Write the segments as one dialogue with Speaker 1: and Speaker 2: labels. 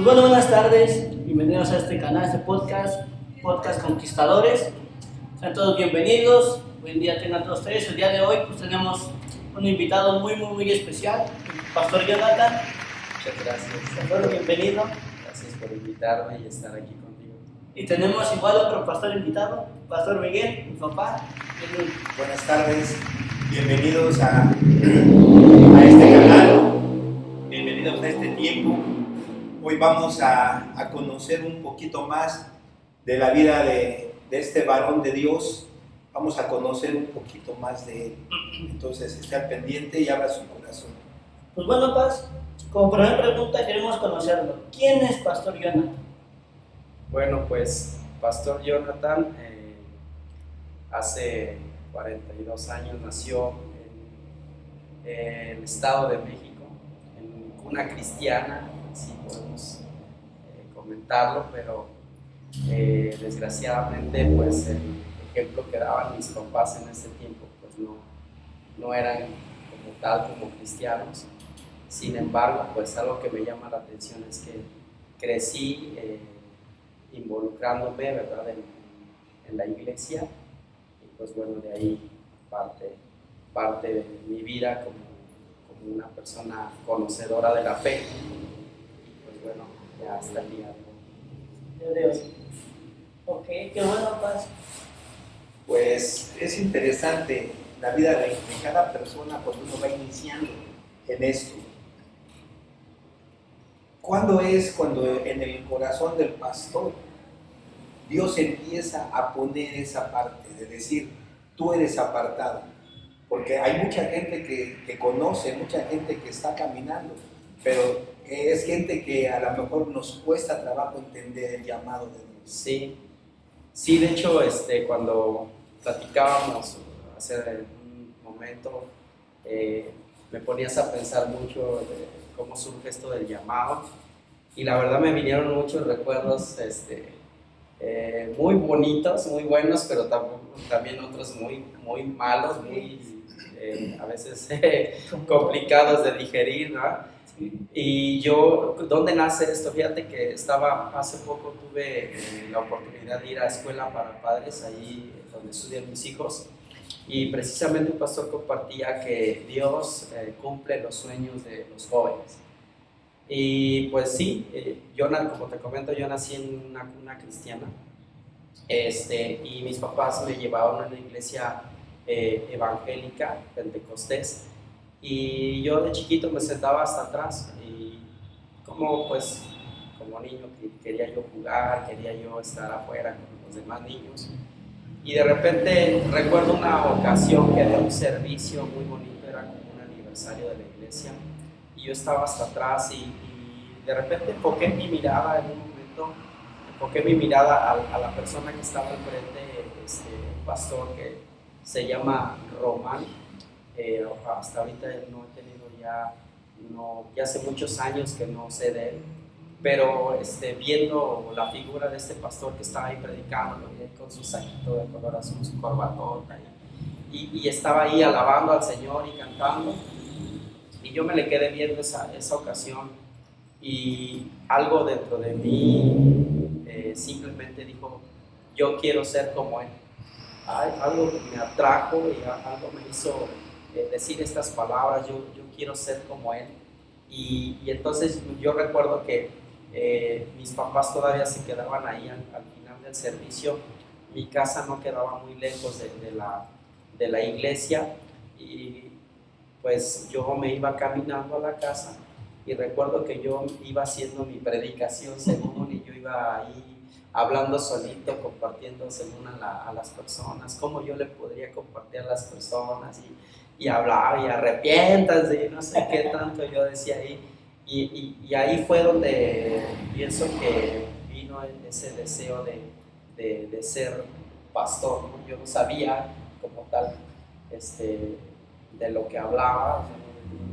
Speaker 1: bueno, buenas tardes, bienvenidos a este canal, a este podcast Conquistadores. Sean todos bienvenidos, buen día tengan todos ustedes. El día de hoy pues tenemos un invitado muy especial, el Pastor Jonathan.
Speaker 2: Muchas gracias.
Speaker 1: Pastor, bienvenido.
Speaker 2: Gracias por invitarme y estar aquí contigo.
Speaker 1: Y tenemos igual otro pastor invitado, Pastor Miguel, mi papá.
Speaker 3: Buenas tardes, bienvenidos a este canal, bienvenidos a este tiempo. Hoy vamos a conocer un poquito más de la vida de este varón de Dios. Vamos a conocer un poquito más de él. Entonces, esté al pendiente y abra su corazón.
Speaker 1: Pues bueno, Paz, como primera pregunta queremos conocerlo. ¿Quién es Pastor Jonathan?
Speaker 2: Bueno, pues Pastor Jonathan hace 42 años nació en el Estado de México, en cuna cristiana, si podemos comentarlo, pero desgraciadamente pues el ejemplo que daban mis papás en ese tiempo pues no eran como tal como cristianos. Sin embargo, pues algo que me llama la atención es que crecí involucrándome, ¿verdad?, en la iglesia, y pues bueno, de ahí parte de mi vida como una persona conocedora de la fe, y pues bueno, ya hasta el día
Speaker 1: De hoy. Ok, qué bueno, Paz.
Speaker 3: Pues es interesante la vida de cada persona cuando uno va iniciando en esto. ¿Cuándo es cuando en el corazón del pastor Dios empieza a poner esa parte de decir, tú eres apartado? Porque hay mucha gente que conoce, mucha gente que está caminando, pero es gente que a lo mejor nos cuesta trabajo entender el llamado de Dios.
Speaker 2: Sí, de hecho, cuando platicábamos hace un momento, me ponías a pensar mucho de cómo surge esto del llamado, y la verdad me vinieron muchos recuerdos muy bonitos, muy buenos, pero también otros muy malos, a veces complicados de digerir, ¿no? Y yo, ¿dónde nace esto? Fíjate que hace poco tuve la oportunidad de ir a escuela para padres, ahí donde estudian mis hijos, y precisamente un pastor compartía que Dios cumple los sueños de los jóvenes. Y pues sí, como te comento, yo nací en una cuna cristiana, y mis papás me llevaban a una iglesia evangélica, pentecostés, y yo de chiquito me sentaba hasta atrás, y como niño quería yo jugar, quería yo estar afuera con los demás niños. Y de repente recuerdo una ocasión que había un servicio muy bonito, era como un aniversario de la iglesia, y yo estaba hasta atrás y de repente enfoqué mi mirada a la persona que estaba enfrente, un pastor que se llama Román. Hasta ahorita no he tenido ya hace muchos años que no sé de él, pero viendo la figura de este pastor que estaba ahí predicando, con su saquito de color azul, su corbatota, y estaba ahí alabando al Señor y cantando, y yo me le quedé viendo esa ocasión, y algo dentro de mí simplemente dijo, yo quiero ser como él. Algo me atrajo y algo me hizo decir estas palabras, yo quiero ser como él. Y entonces yo recuerdo que mis papás todavía se quedaban ahí al final del servicio. Mi casa no quedaba muy lejos de la iglesia, y pues yo me iba caminando a la casa, y recuerdo que yo iba haciendo mi predicación según, y yo iba ahí hablando solito, compartiendo según a las personas, cómo yo le podría compartir a las personas, y hablaba, y arrepiéntanse, y no sé qué tanto yo decía ahí, y ahí fue donde pienso que vino ese deseo de ser pastor, ¿no? Yo no sabía como tal de lo que hablaba,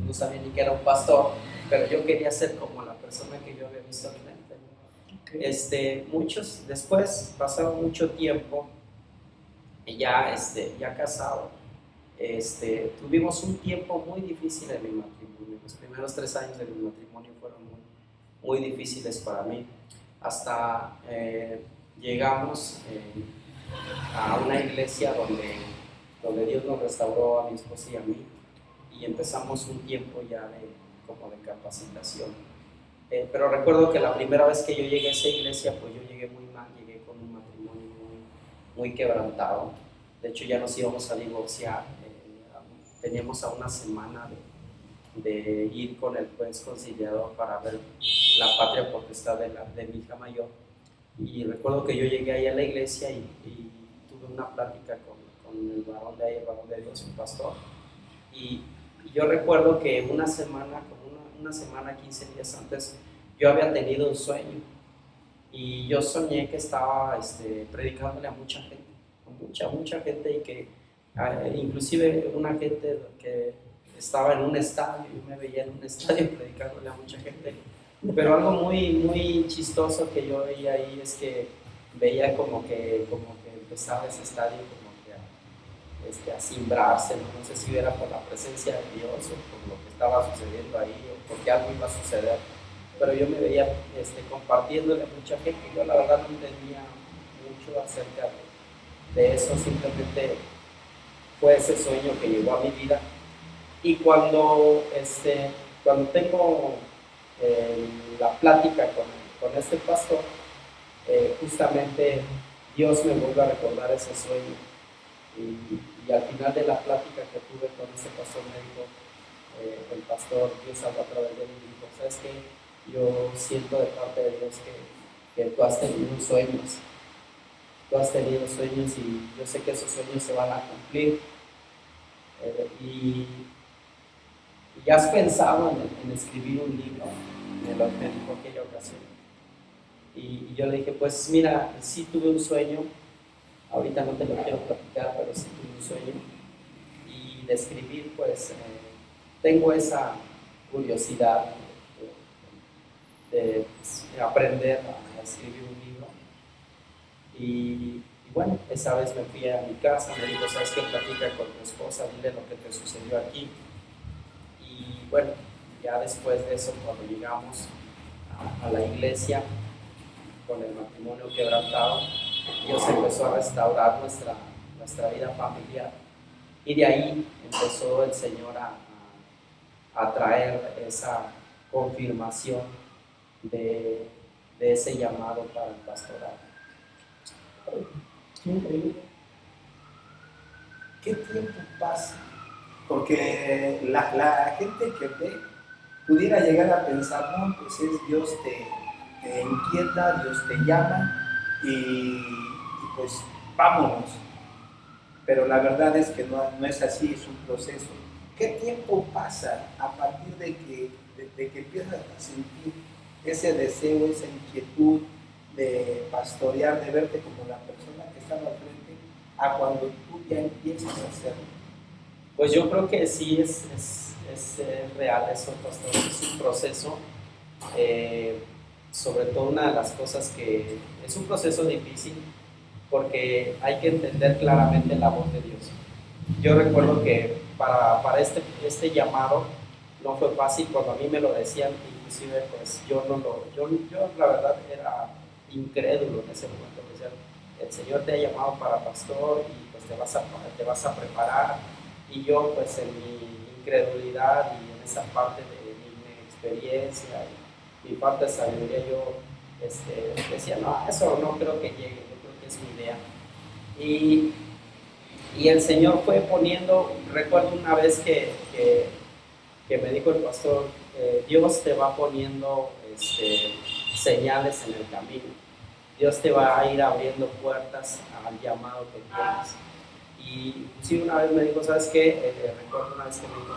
Speaker 2: no sabía ni que era un pastor, pero yo quería ser como la persona que yo había visto enfrente. Después, pasado mucho tiempo, ya casado, tuvimos un tiempo muy difícil en mi matrimonio. Los primeros 3 años de mi matrimonio fueron muy difíciles para mí. Hasta llegamos a una iglesia donde Dios nos restauró a mi esposa y a mí, y empezamos un tiempo ya como de capacitación. Pero recuerdo que la primera vez que yo llegué a esa iglesia, pues yo llegué muy mal, llegué con un matrimonio muy quebrantado. De hecho, ya nos íbamos a divorciar. Teníamos a una semana de ir con el juez conciliador para ver la patria potestad de mi hija mayor. Y recuerdo que yo llegué ahí a la iglesia y tuve una plática con el varón de ahí, el varón de Dios, un pastor. Y yo recuerdo que una semana, 15 días antes, yo había tenido un sueño. Y yo soñé que estaba predicándole a mucha gente, mucha gente, y que inclusive una gente que estaba en un estadio, yo me veía en un estadio predicándole a mucha gente. Pero algo muy chistoso que yo veía ahí es que veía como que empezaba ese estadio como que a cimbrarse, no sé si era por la presencia de Dios o por lo que estaba sucediendo ahí o porque algo iba a suceder. Pero yo me veía compartiéndole a mucha gente. Yo la verdad no entendía mucho acerca de eso, simplemente fue ese sueño que llegó a mi vida. Y cuando tengo la plática con este pastor, justamente Dios me vuelve a recordar ese sueño. Y al final de la plática que tuve con ese pastor me dijo, el pastor, Dios habló a través de él y dijo, ¿sabes qué? Yo siento de parte de Dios que tú has tenido sueños. Tú has tenido sueños y yo sé que esos sueños se van a cumplir. Y has pensado en escribir un libro, me dijo aquella ocasión. Y yo le dije, pues mira, sí tuve un sueño, ahorita no te lo quiero platicar, pero sí tuve un sueño. Y de escribir, pues tengo esa curiosidad de aprender a escribir un libro. Y bueno, esa vez me fui a mi casa, me dijo, ¿sabes qué? Platica con tu esposa, dile lo que te sucedió aquí. Y bueno, ya después de eso, cuando llegamos a la iglesia con el matrimonio quebrantado, Dios empezó a restaurar nuestra vida familiar. Y de ahí empezó el Señor a traer esa confirmación de ese llamado para el pastorado.
Speaker 3: Qué increíble. ¿Qué tiempo pasa? Porque la gente que ve pudiera llegar a pensar, no, pues es Dios te inquieta, Dios te llama y pues vámonos. Pero la verdad es que no es así, es un proceso. ¿Qué tiempo pasa a partir de que empiezas a sentir ese deseo, esa inquietud de pastorear, de verte como la persona que estaba al frente, a cuando tú ya empiezas a hacerlo?
Speaker 2: Pues yo creo que sí es real eso, pastor, es un proceso, sobre todo una de las cosas que es un proceso difícil porque hay que entender claramente la voz de Dios. Yo recuerdo que para este llamado no fue fácil, cuando a mí me lo decían, inclusive pues yo la verdad era incrédulo en ese momento. Me decían, el Señor te ha llamado para pastor y pues te vas a preparar. Y yo pues en mi incredulidad y en esa parte de mi inexperiencia y mi falta de sabiduría, yo decía, no, eso no creo que llegue, yo creo que es mi idea. Y el Señor fue poniendo, recuerdo una vez que me dijo el pastor, Dios te va poniendo señales en el camino. Dios te va a ir abriendo puertas al llamado que tienes. Y sí, una vez me dijo, ¿sabes qué? Recuerdo una vez que me dijo,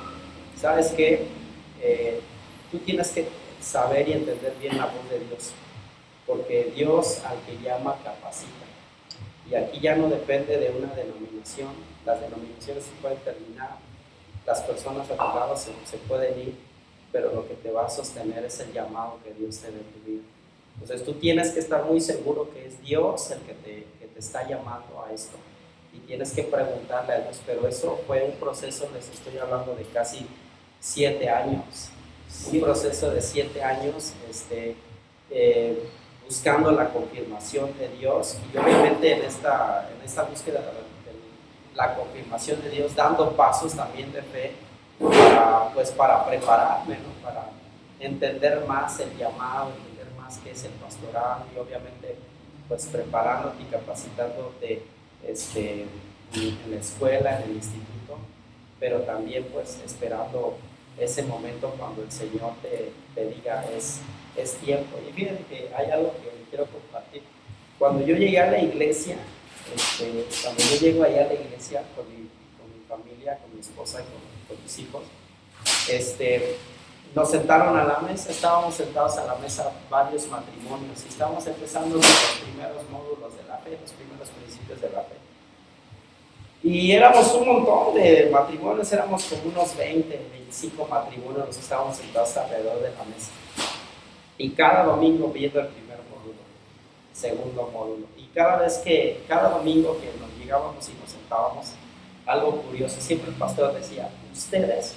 Speaker 2: ¿sabes qué? Tú tienes que saber y entender bien la voz de Dios, porque Dios al que llama capacita. Y aquí ya no depende de una denominación, las denominaciones se pueden terminar, las personas a tu lado se pueden ir, pero lo que te va a sostener es el llamado que Dios te dé en tu vida. Entonces tú tienes que estar muy seguro que es Dios el que te está llamando a esto. Y tienes que preguntarle a Dios, pero eso fue un proceso, les estoy hablando de casi 7 años, un proceso de 7 años buscando la confirmación de Dios, y obviamente en esta búsqueda de la confirmación de Dios, dando pasos también de fe para prepararme, ¿no? Para entender más el llamado, entender más qué es el pastorado, y obviamente pues preparándote y capacitándote en la escuela, en el instituto, pero también pues esperando ese momento cuando el Señor te diga es tiempo. Y fíjense que hay algo que quiero compartir. Cuando yo llegué a la iglesia, cuando yo llego allá a la iglesia con mi familia, con mi esposa y con mis hijos, nos sentaron a la mesa, estábamos sentados a la mesa varios matrimonios y estábamos empezando los primeros módulos de la fe, los primeros principios de la fe. Y éramos un montón de matrimonios, éramos como unos 20, 25 matrimonios, los estábamos sentados alrededor de la mesa. Y cada domingo viendo el primer módulo, segundo módulo. Y cada domingo que nos llegábamos y nos sentábamos, algo curioso, siempre el pastor decía, ustedes,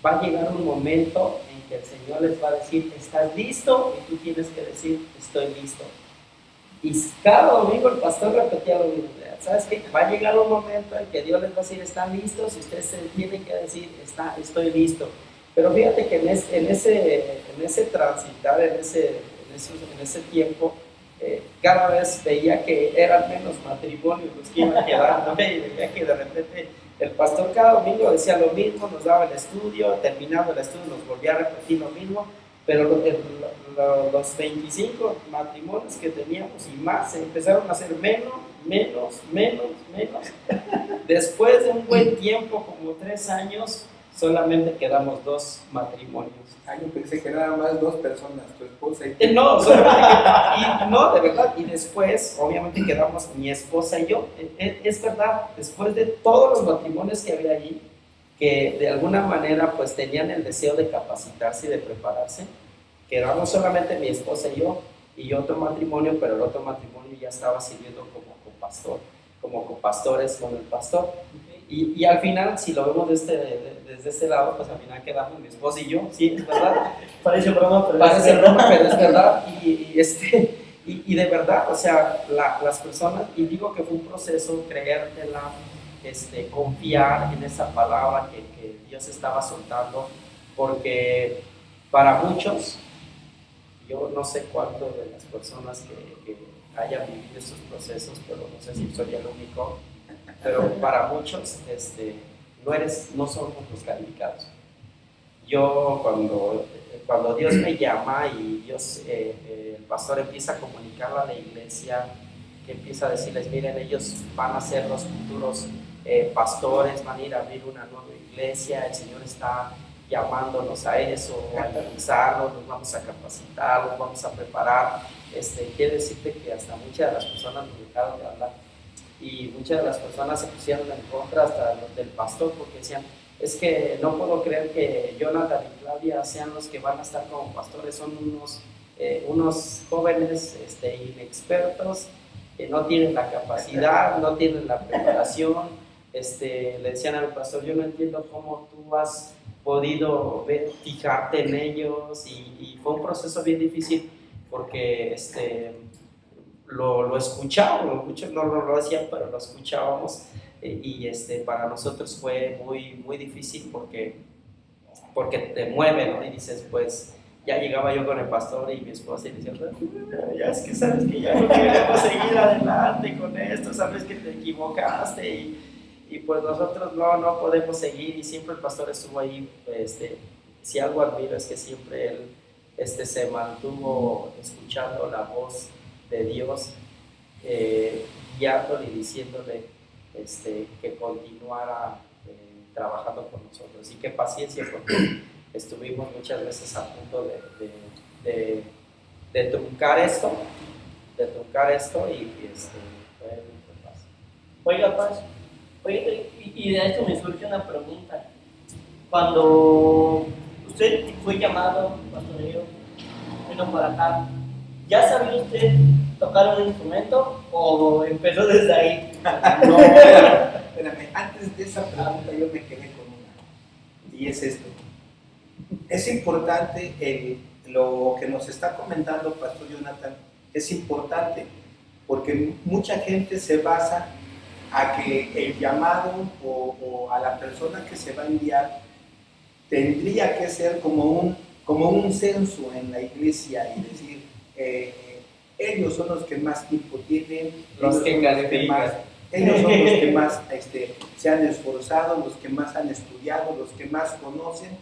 Speaker 2: va a llegar un momento en que el Señor les va a decir, ¿estás listo? Y tú tienes que decir, estoy listo. Y cada domingo el pastor repetía lo mismo. ¿Sabes qué? Va a llegar un momento en que Dios les va a decir, ¿están listos? Y ustedes tienen que decir, estoy listo. Pero fíjate que en ese transitar, en ese tiempo, cada vez veía que eran menos matrimonios los que iban quedando, y veía que de repente el pastor cada domingo decía lo mismo, nos daba el estudio, terminando el estudio nos volvía a repetir lo mismo, pero los 25 matrimonios que teníamos y más empezaron a ser menos. Después de un buen tiempo, como 3 años, solamente quedamos 2 matrimonios.
Speaker 4: Yo pensé que nada más 2 personas, tu esposa y tú.
Speaker 2: No, solamente no, de verdad. Y después, obviamente, quedamos mi esposa y yo. Es verdad, después de todos los matrimonios que había allí, que de alguna manera pues tenían el deseo de capacitarse y de prepararse, quedamos solamente mi esposa y otro matrimonio, pero el otro matrimonio ya estaba sirviendo como copastor, como copastores con el pastor. Y al final, si lo vemos desde este lado, pues al final quedamos mi esposa y yo, sí, es verdad.
Speaker 1: Parece broma, pero
Speaker 2: es verdad. Y de verdad, o sea, las personas, y digo que fue un proceso, creértela, confiar en esa palabra que Dios estaba soltando, porque para muchos, yo no sé cuánto de las personas que hayan vivido estos procesos, pero no sé si soy el único, pero para muchos no somos los calificados. Yo cuando Dios me llama y el pastor empieza a comunicarlo a la iglesia, que empieza a decirles, miren, ellos van a ser los futuros pastores, van a ir a abrir una nueva iglesia, el Señor está llamándonos a eso, a impulsarnos, nos vamos a capacitar, nos vamos a preparar. Quiere decirte que hasta muchas de las personas nos dejaron de hablar y muchas de las personas se pusieron en contra hasta del pastor porque decían, es que no puedo creer que Jonathan y Claudia sean los que van a estar como pastores, son unos jóvenes inexpertos que no tienen la capacidad, no tienen la preparación. Le decían al pastor, yo no entiendo cómo tú has podido fijarte en ellos, y fue un proceso bien difícil porque lo escuchábamos, muchos no lo hacían, pero lo escuchábamos, y para nosotros fue muy, muy difícil porque te mueve, ¿no? Y dices, pues ya llegaba yo con el pastor y mi esposa y decía, ya es que sabes que ya no queremos seguir adelante con esto, sabes que te equivocaste y pues nosotros no podemos seguir, y siempre el pastor estuvo ahí. Si algo admiro es que siempre él se mantuvo escuchando la voz de Dios, guiándole y diciéndole que continuara trabajando con nosotros, y qué paciencia, porque estuvimos muchas veces a punto de truncar esto y fue muy fácil.
Speaker 1: Oiga, Paz, y de esto me surge una pregunta. Cuando usted fue llamado, pastoreo, vino para acá, ¿ya sabía usted tocar un instrumento o empezó desde ahí?
Speaker 4: No, espérame, antes de esa pregunta yo me quedé con una, y es esto.
Speaker 3: es importante lo que nos está comentando Pastor Jonathan, es importante porque mucha gente se basa a que el llamado o a la persona que se va a enviar tendría que ser como un censo en la iglesia y decir, ellos son los que más tiempo tienen,
Speaker 2: Los que califican.
Speaker 3: ellos son los que más se han esforzado, los que más han estudiado, los que más conocen.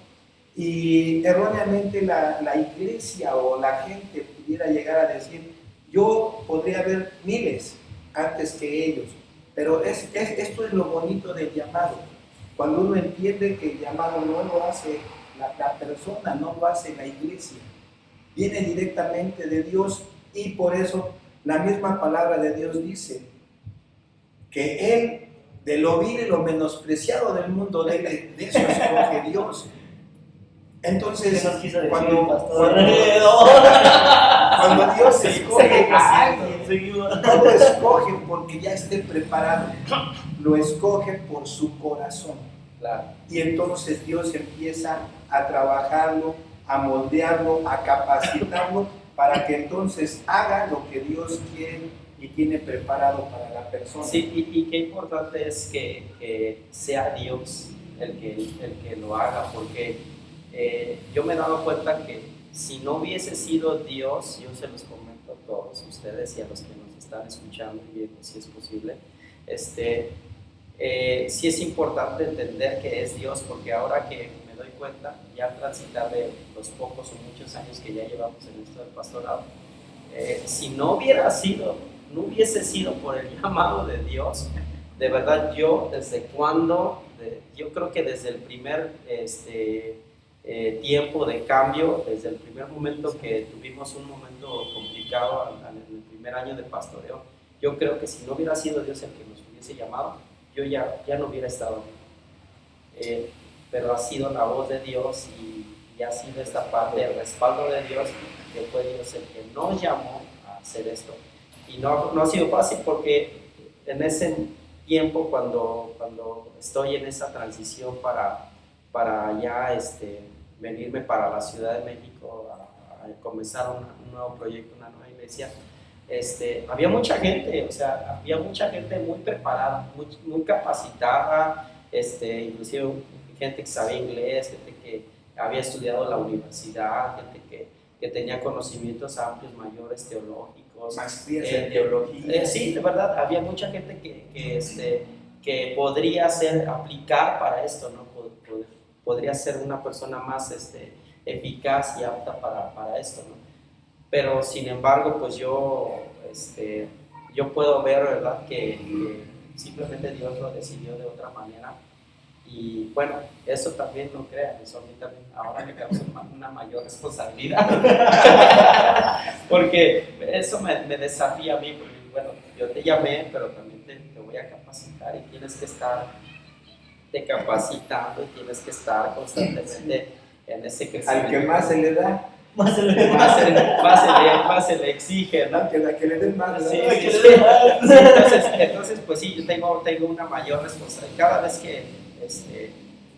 Speaker 3: Y erróneamente la iglesia o la gente pudiera llegar a decir, yo podría ver miles antes que ellos. Pero esto es lo bonito del llamado. Cuando uno entiende que el llamado no lo hace la persona, no lo hace la iglesia, viene directamente de Dios, y por eso la misma palabra de Dios dice que Él, de lo vil y lo menospreciado del mundo, de eso escoge Dios. Entonces,
Speaker 1: ¿Qué nos quiso decir,
Speaker 3: cuando
Speaker 1: pastor?
Speaker 3: Dios escoge a alguien,
Speaker 1: Seguimos.
Speaker 3: no lo escoge porque ya esté preparado, lo escoge por su corazón.
Speaker 2: Claro.
Speaker 3: Y entonces Dios empieza a trabajarlo, a moldearlo, a capacitarlo para que entonces haga lo que Dios quiere y tiene preparado para la persona.
Speaker 2: Sí, y qué importante es que sea Dios el que lo haga, porque yo me he dado cuenta que si no hubiese sido Dios, yo se los comento a todos ustedes y a los que nos están escuchando y viendo, si es posible, sí es importante entender que es Dios, porque ahora que me doy cuenta, ya al transitar de los pocos o muchos años que ya llevamos en esto del pastorado, si no hubiese sido por el llamado de Dios, de verdad yo creo que desde el primer tiempo de cambio, desde el primer momento que tuvimos un momento complicado en el primer año de pastoreo, yo creo que si no hubiera sido Dios el que nos hubiese llamado, yo ya no hubiera estado aquí. Pero ha sido la voz de Dios y ha sido esta parte, el respaldo de Dios, que fue Dios el que nos llamó a hacer esto. Y no ha sido fácil, porque en ese tiempo, cuando estoy en esa transición para ya venirme para la Ciudad de México a comenzar un nuevo proyecto, una nueva iglesia, había mucha gente, había mucha gente muy preparada, muy capacitada, inclusive gente que sabía inglés, gente que había estudiado en la universidad, gente que tenía conocimientos amplios, mayores, teológicos.
Speaker 3: Maestrías en teología.
Speaker 2: Sí, de verdad, había mucha gente que podría aplicar para esto, ¿no? Podría ser una persona más eficaz y apta para esto, ¿no? Pero sin embargo, pues yo puedo ver, ¿verdad?, que simplemente Dios lo decidió de otra manera. Y bueno, eso también, no crean, eso a mí también ahora me causa una mayor responsabilidad. Porque eso me desafía a mí, porque bueno, yo te llamé, pero también te voy a capacitar, y tienes que estar te capacitando y tienes que estar constantemente en ese crecimiento.
Speaker 3: Al que más se le da,
Speaker 1: Más se le
Speaker 2: más se le exige, ¿no?
Speaker 3: que la que le den más,
Speaker 2: Sí,
Speaker 3: ¿verdad?
Speaker 2: sí, sí. Entonces, pues sí, yo tengo una mayor responsabilidad. Cada vez que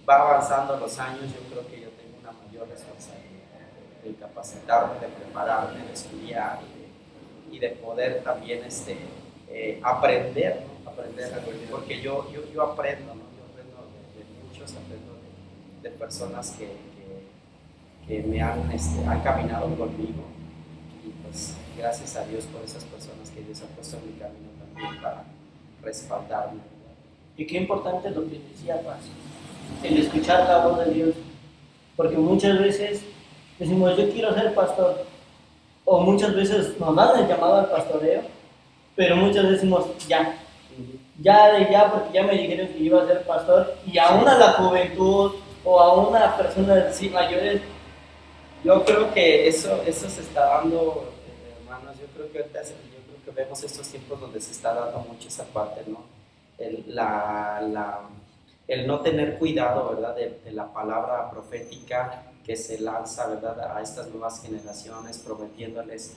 Speaker 2: va avanzando los años, yo creo que yo tengo una mayor responsabilidad de capacitarme, de prepararme, de estudiar y de poder también aprender, ¿no? Porque yo aprendo, ¿no? Yo aprendo de muchos, aprendo de personas que me han caminado conmigo, y pues gracias a Dios por esas personas que Dios ha puesto en mi camino también para respaldarme.
Speaker 1: Y qué importante lo que decía Paz, el escuchar la voz de Dios, porque muchas veces decimos yo quiero ser pastor, o muchas veces nos dan el llamado al pastoreo, pero muchas veces decimos ya, porque ya me dijeron que iba a ser pastor, y aún a la juventud o a una persona mayores.
Speaker 2: Yo creo que eso se está dando, hermanos. Yo creo que vemos estos tiempos donde se está dando mucho esa parte, ¿no? El no tener cuidado, ¿verdad?, de la palabra profética que se lanza, ¿verdad?, a estas nuevas generaciones, prometiéndoles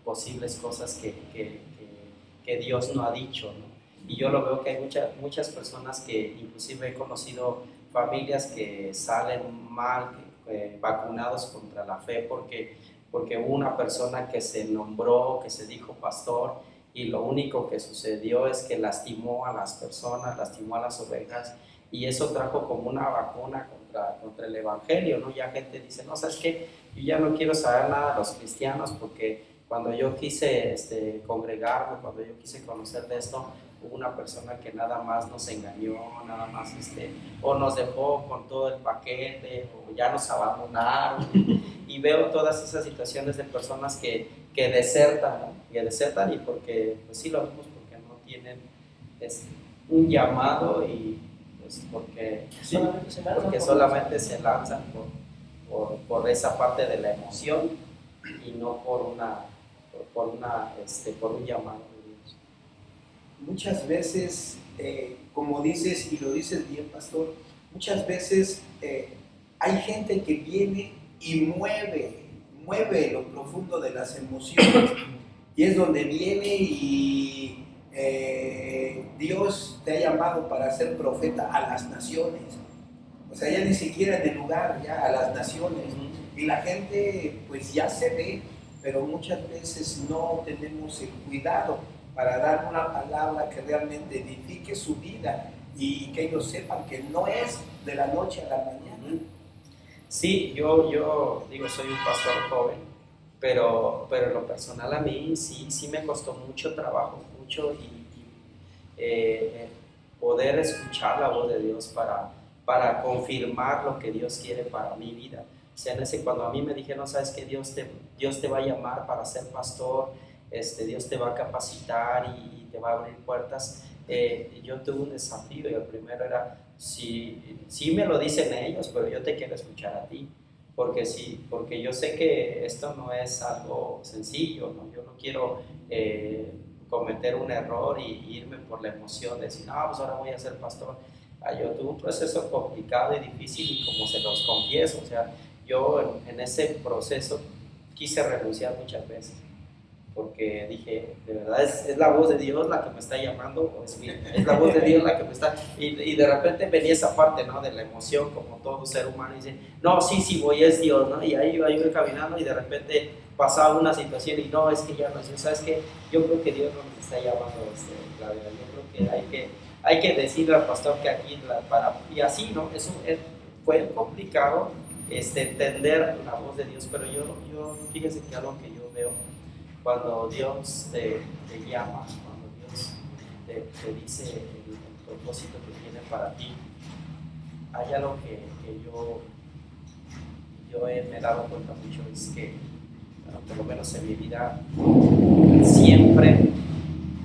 Speaker 2: posibles cosas que Dios no ha dicho, ¿no? Y yo lo veo que hay muchas personas que inclusive he conocido familias que salen mal, vacunados contra la fe, porque hubo una persona que se nombró, que se dijo pastor, y lo único que sucedió es que lastimó a las personas, lastimó a las ovejas, y eso trajo como una vacuna contra el evangelio, ¿no? Ya gente dice, no, ¿sabes qué? Yo ya no quiero saber nada de los cristianos, porque cuando yo quise congregarme, cuando yo quise conocer de esto, hubo una persona que nada más nos engañó, nada más o nos dejó con todo el paquete, o ya nos abandonaron. Y veo todas esas situaciones de personas que desertan, ¿no? Que desertan, y porque, pues sí lo vemos, porque no tienen un llamado, y pues porque solamente se lanzan por esa parte de la emoción, y no por un llamado de Dios.
Speaker 3: Muchas veces, como dices, y lo dices bien, pastor, muchas veces hay gente que viene y mueve lo profundo de las emociones, y es donde viene y Dios te ha llamado para ser profeta a las naciones, o sea, ya ni siquiera en el lugar, ya a las naciones, y la gente pues ya se ve, pero muchas veces no tenemos el cuidado para dar una palabra que realmente edifique su vida y que ellos sepan que no es de la noche a la mañana.
Speaker 2: Sí, yo digo, soy un pastor joven, pero en lo personal a mí sí me costó mucho trabajo, mucho, y poder escuchar la voz de Dios para confirmar lo que Dios quiere para mi vida. O sea, cuando a mí me dijeron, sabes que Dios te va a llamar para ser pastor, Dios te va a capacitar y te va a abrir puertas, yo tuve un desafío, y el primero era, sí me lo dicen ellos, pero yo te quiero escuchar a ti, porque yo sé que esto no es algo sencillo, ¿no? Yo no quiero cometer un error y irme por la emoción de decir, no, pues ahora voy a ser pastor. Yo tuve un proceso complicado y difícil, y como se los confieso, o sea, yo en ese proceso quise renunciar muchas veces, porque dije, de verdad, ¿es la voz de Dios la que me está llamando? ¿O es la voz de Dios la que me está...? Y de repente venía esa parte, ¿no?, de la emoción, como todo ser humano, y dice, no, sí voy, es Dios, ¿no? Y ahí iba caminando, y de repente pasaba una situación, y no, es que ya no es Dios. ¿Sabes qué? Yo creo que Dios no nos está llamando, Claudia. Yo creo que hay que decirle al pastor que aquí, y así, ¿no? Eso fue complicado, entender la voz de Dios, pero yo fíjese que algo que yo veo, cuando Dios te llama, cuando Dios te dice el propósito que tiene para ti, hay algo que yo me he dado cuenta mucho, es que, bueno, por lo menos en mi vida, siempre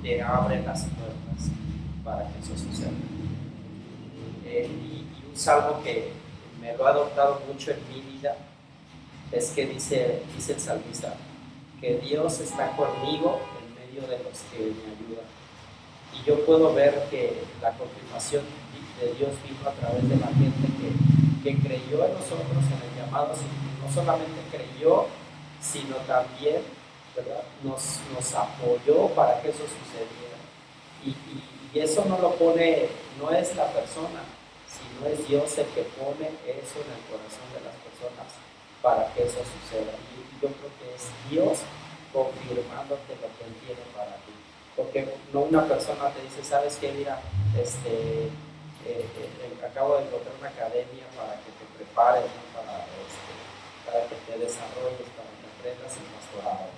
Speaker 2: te abre las puertas para que eso suceda. Y un salmo que me lo ha adoptado mucho en mi vida es que dice el salmista, que Dios está conmigo en medio de los que me ayudan. Y yo puedo ver que la confirmación de Dios vino a través de la gente que creyó en nosotros, en el llamado, y no solamente creyó, sino también, ¿verdad?, nos apoyó para que eso sucediera. Y eso no lo pone, no es la persona, sino es Dios el que pone eso en el corazón de las personas para que eso suceda. Y yo creo que es Dios confirmándote lo que Él tiene para ti. Porque no una persona te dice, ¿sabes qué? Mira, acabo de encontrar una academia para que te prepares, ¿no?, para que te desarrolles, para que aprendas el pastorado,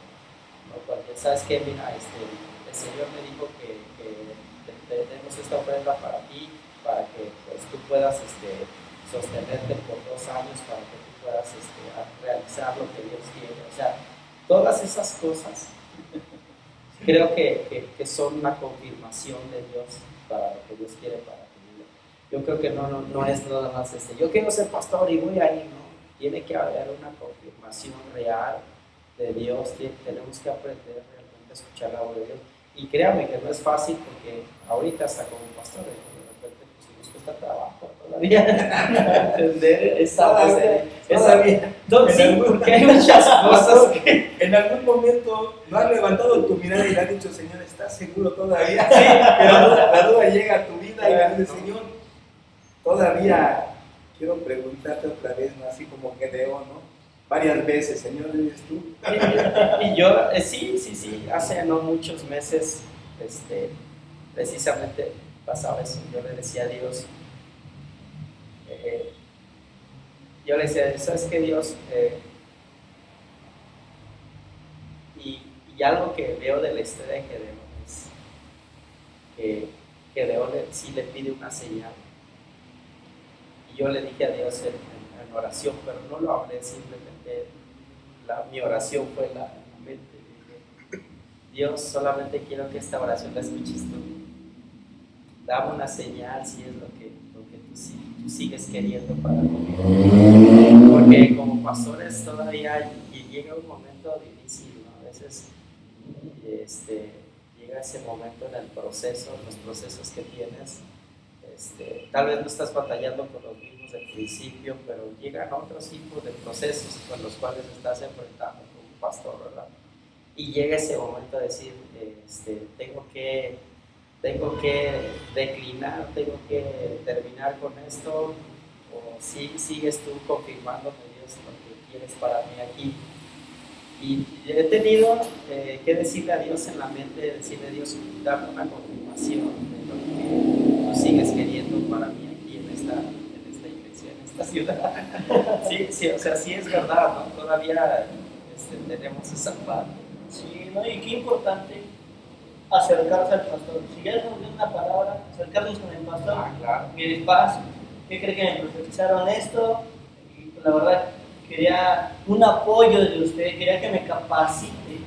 Speaker 2: ¿no? Porque, ¿sabes qué? Mira, el Señor me dijo que tenemos esta ofrenda para ti, para que pues, tú puedas sostenerte por 2 años, para que tú puedas realizar lo que Dios quiere. O sea, todas esas cosas creo que son una confirmación de Dios para lo que Dios quiere para tu vida. Yo creo que no es nada más yo quiero ser pastor y voy a ir, no. Tiene que haber una confirmación real de Dios. Tenemos que aprender realmente a escuchar la voz de Dios. Y créame que no es fácil, porque ahorita hasta como pastor, de repente pues, nos cuesta trabajo todavía entender esa voz. Sí, porque hay muchas cosas que
Speaker 3: en algún momento no has levantado tu mirada y le has dicho, Señor, ¿estás seguro todavía? Sí, pero la duda llega a tu vida y le dices, Señor, todavía
Speaker 4: quiero preguntarte otra vez, ¿no? Así como Gedeón, ¿no? Varias veces, Señor, ¿eres tú?
Speaker 2: Y yo, sí, hace no muchos meses, precisamente pasaba eso. Yo le decía a Dios, ¿sabes qué, Dios? Y algo que veo de la historia de Gedeón es que Gedeón sí le pide una señal. Y yo le dije a Dios en oración, pero no lo hablé, simplemente mi oración fue en la mente. Dije, Dios, solamente quiero que esta oración la escuches tú. Dame una señal si es lo que tú sigues queriendo para mí. Porque como pastores todavía llega un momento difícil, ¿no? A veces llega ese momento en el proceso, en los procesos que tienes. Tal vez no estás batallando con los mismos del principio, pero llegan otros tipos de procesos con los cuales estás enfrentando como pastor, ¿verdad? Y llega ese momento de decir, tengo que declinar, tengo que terminar con esto, o si sigues tú confirmándome, Dios, lo que quieres para mí aquí. Y he tenido que decirle a Dios en la mente, decirle a Dios, dame una confirmación de lo que tú sigues queriendo para mí aquí en esta iglesia, en esta ciudad. Sí, o sea, sí es verdad, ¿no? Todavía tenemos esa parte.
Speaker 1: Sí, ¿no? Y qué importante acercarse al pastor. Si ya nos dio una palabra, acercarnos con el pastor.
Speaker 2: Claro.
Speaker 1: Mire, paz, ¿qué cree que me profetizaron esto? Y pues, la verdad, quería un apoyo de usted, quería que me capacite,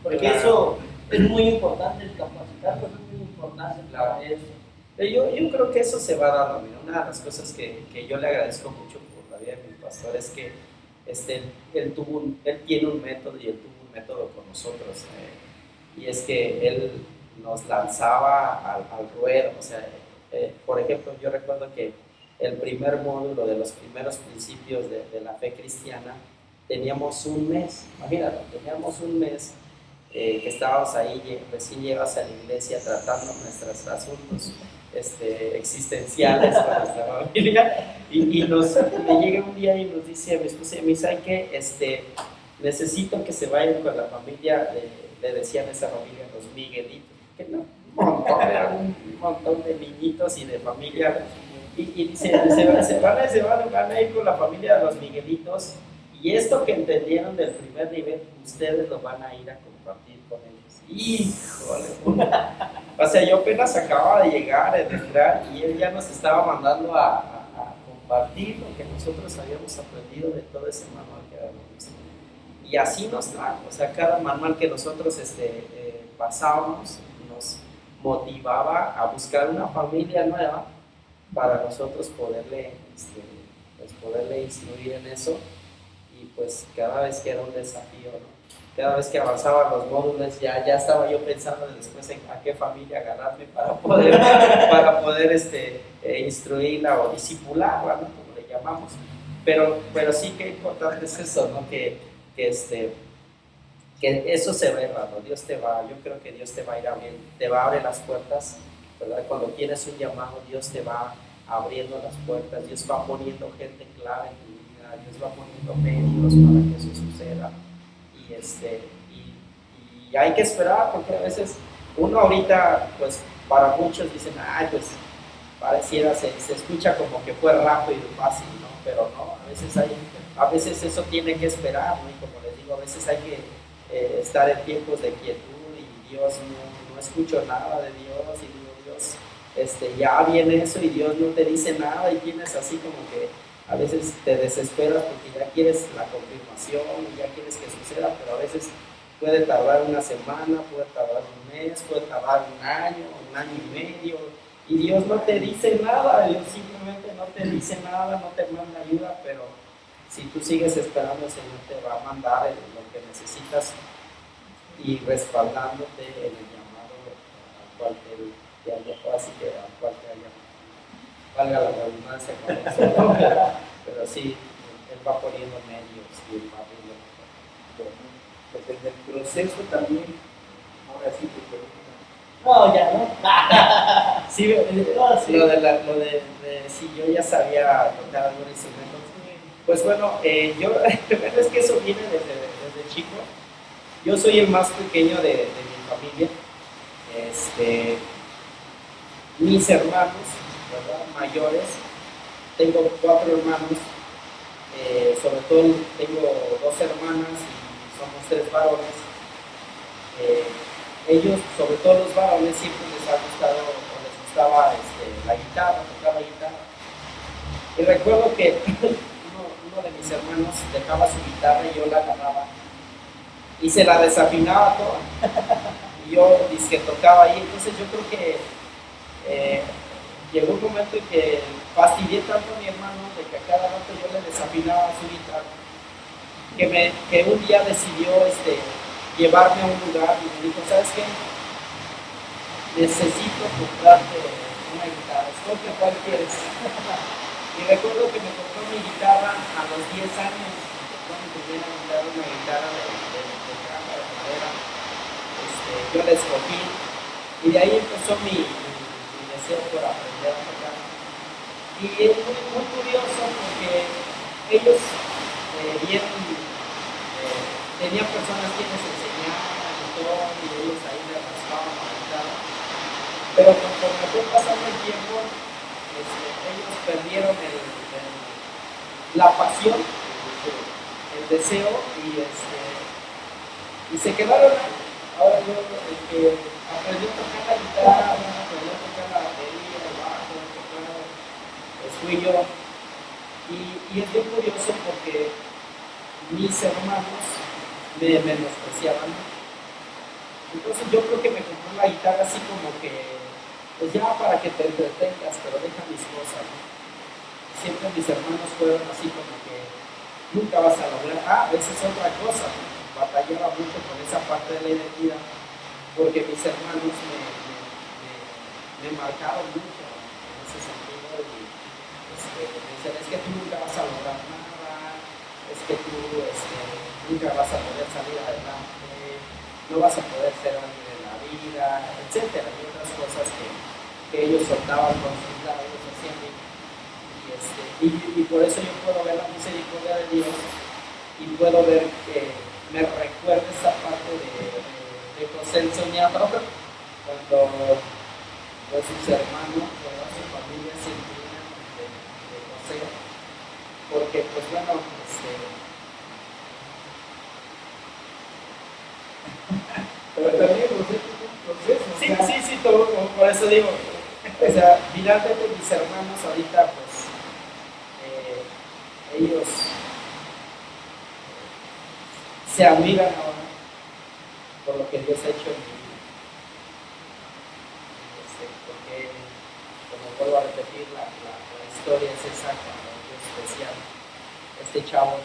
Speaker 1: porque
Speaker 2: Claro.
Speaker 1: eso es muy importante, el capacitarlo es muy importante para eso.
Speaker 2: Yo creo que eso se va dando. Mira, una de las cosas que yo le agradezco mucho por la vida de mi pastor es que él tiene un método y él tuvo un método con nosotros. Y es que él nos lanzaba al ruedo. O sea, por ejemplo, yo recuerdo que el primer módulo de los primeros principios de la fe cristiana, teníamos un mes, imagínate, teníamos un mes que estábamos ahí, recién llegados a la iglesia, tratando nuestros asuntos existenciales con nuestra familia, y me llega un día y nos dice mi esposa, me dice, que necesito que se vayan con la familia, le decían a esa familia los Miguelitos, que no, un montón de niñitos y de familia. Y dice, van a ir con la familia de los Miguelitos, y esto que entendieron del primer nivel, ustedes lo van a ir a compartir con ellos. Híjole, o sea, yo apenas acababa de llegar, de entrar, y él ya nos estaba mandando a compartir lo que nosotros habíamos aprendido de todo ese manual que habíamos visto. Y así nos trajo, o sea, cada manual que nosotros pasábamos nos motivaba a buscar una familia nueva para nosotros poderle instruir en eso, y pues cada vez que era un desafío, ¿no? Cada vez que avanzaban los módulos ya estaba yo pensando después en a qué familia agarrarme para poder instruirla o disipularla, ¿no? Como le llamamos, pero sí que importante es eso, ¿no? Que eso se va errando. Yo creo que Dios te va a ir abriendo, te va a abrir las puertas, ¿verdad? Cuando tienes un llamado, Dios te va abriendo las puertas, Dios va poniendo gente clave en tu vida, Dios va poniendo medios para que eso suceda, y hay que esperar, porque a veces uno ahorita, pues para muchos dicen, ay, pues pareciera, se escucha como que fue rápido y fácil, ¿no? Pero no, a veces eso tiene que esperar, ¿no? Y como les digo, a veces hay que estar en tiempos de quietud, y Dios no escucho nada de Dios, y digo, Dios, ya viene eso y Dios no te dice nada, y tienes así como que a veces te desesperas porque ya quieres la confirmación y ya quieres que suceda, pero a veces puede tardar una semana, puede tardar un mes, puede tardar un año y medio, y Dios no te dice nada, Dios simplemente no te dice nada, no te manda ayuda, pero si tú sigues esperando, el Señor te va a mandar lo que necesitas y respaldándote en el llamado al cual Él te haya, así que al cual te haya, valga la redundancia con eso, pero sí, Él va poniendo medios y Él va abriendo.
Speaker 4: Pues en el proceso también, ahora sí te pregunto,
Speaker 1: No, ya, ¿no?
Speaker 2: Sí,
Speaker 1: No, sí.
Speaker 2: lo de si yo ya sabía tocar algún instrumento. Pues bueno, yo, bueno, es que eso viene desde chico. Yo soy el más pequeño de mi familia. Mis hermanos, ¿verdad? Mayores, tengo 4 hermanos, sobre todo tengo 2 hermanas y somos 3 varones. Ellos, sobre todo los varones, siempre les ha gustado o les gustaba la guitarra, tocar la guitarra. Y recuerdo que uno de mis hermanos dejaba su guitarra y yo la agarraba y se la desafinaba toda. Y yo que tocaba ahí, entonces yo creo que llegó un momento en que fastidié tanto a mi hermano de que a cada rato yo le desafinaba su guitarra, que un día decidió llevarme a un lugar y me dijo, ¿sabes qué? Necesito comprarte una guitarra, escoge cuál quieres. Y recuerdo que me compró mi guitarra a los 10 años, cuando me viene a comprar una guitarra de caja de madera. Yo la escogí y de ahí empezó mi deseo por aprender a tocar. Y es muy curioso porque ellos tenían personas que les enseñaban y todo, y ellos ahí le raspaban la guitarra. Pero conforme fue pasando el tiempo, ellos perdieron la pasión, el deseo, y se quedaron ahí. Ahora yo, el que aprendió a tocar la guitarra, aprendió a tocar la batería, el bajo, el teclado, fui yo. Y es bien curioso porque mis hermanos me menospreciaban. Entonces yo creo que me compré la guitarra así como que, pues ya para que te entretengas, pero deja mis cosas, ¿no? Siempre mis hermanos fueron así como que nunca vas a lograr. Esa es otra cosa, ¿no? Batallaba mucho con esa parte de la identidad, porque mis hermanos me marcaron mucho en ese sentido y me decían, es que tú nunca vas a lograr nada, es que tú nunca vas a poder salir adelante, no vas a poder ser alguien en la vida, etcétera, y otras cosas que ellos soltaban con sus labios hacia mí. Y por eso yo puedo ver la misericordia de Dios y puedo ver que me recuerda esa parte de José el soñador, cuando sus hermanos, su familia se inclinan de José, porque pues bueno,
Speaker 4: Pero también José tuvo un proceso.
Speaker 2: sí, todo, por eso digo, o sea, finalmente mis hermanos ahorita pues ellos se admiran ahora por lo que Dios ha hecho en mi vida. Porque, como vuelvo a repetir, la historia es esa, cuando Dios especial. Este chavo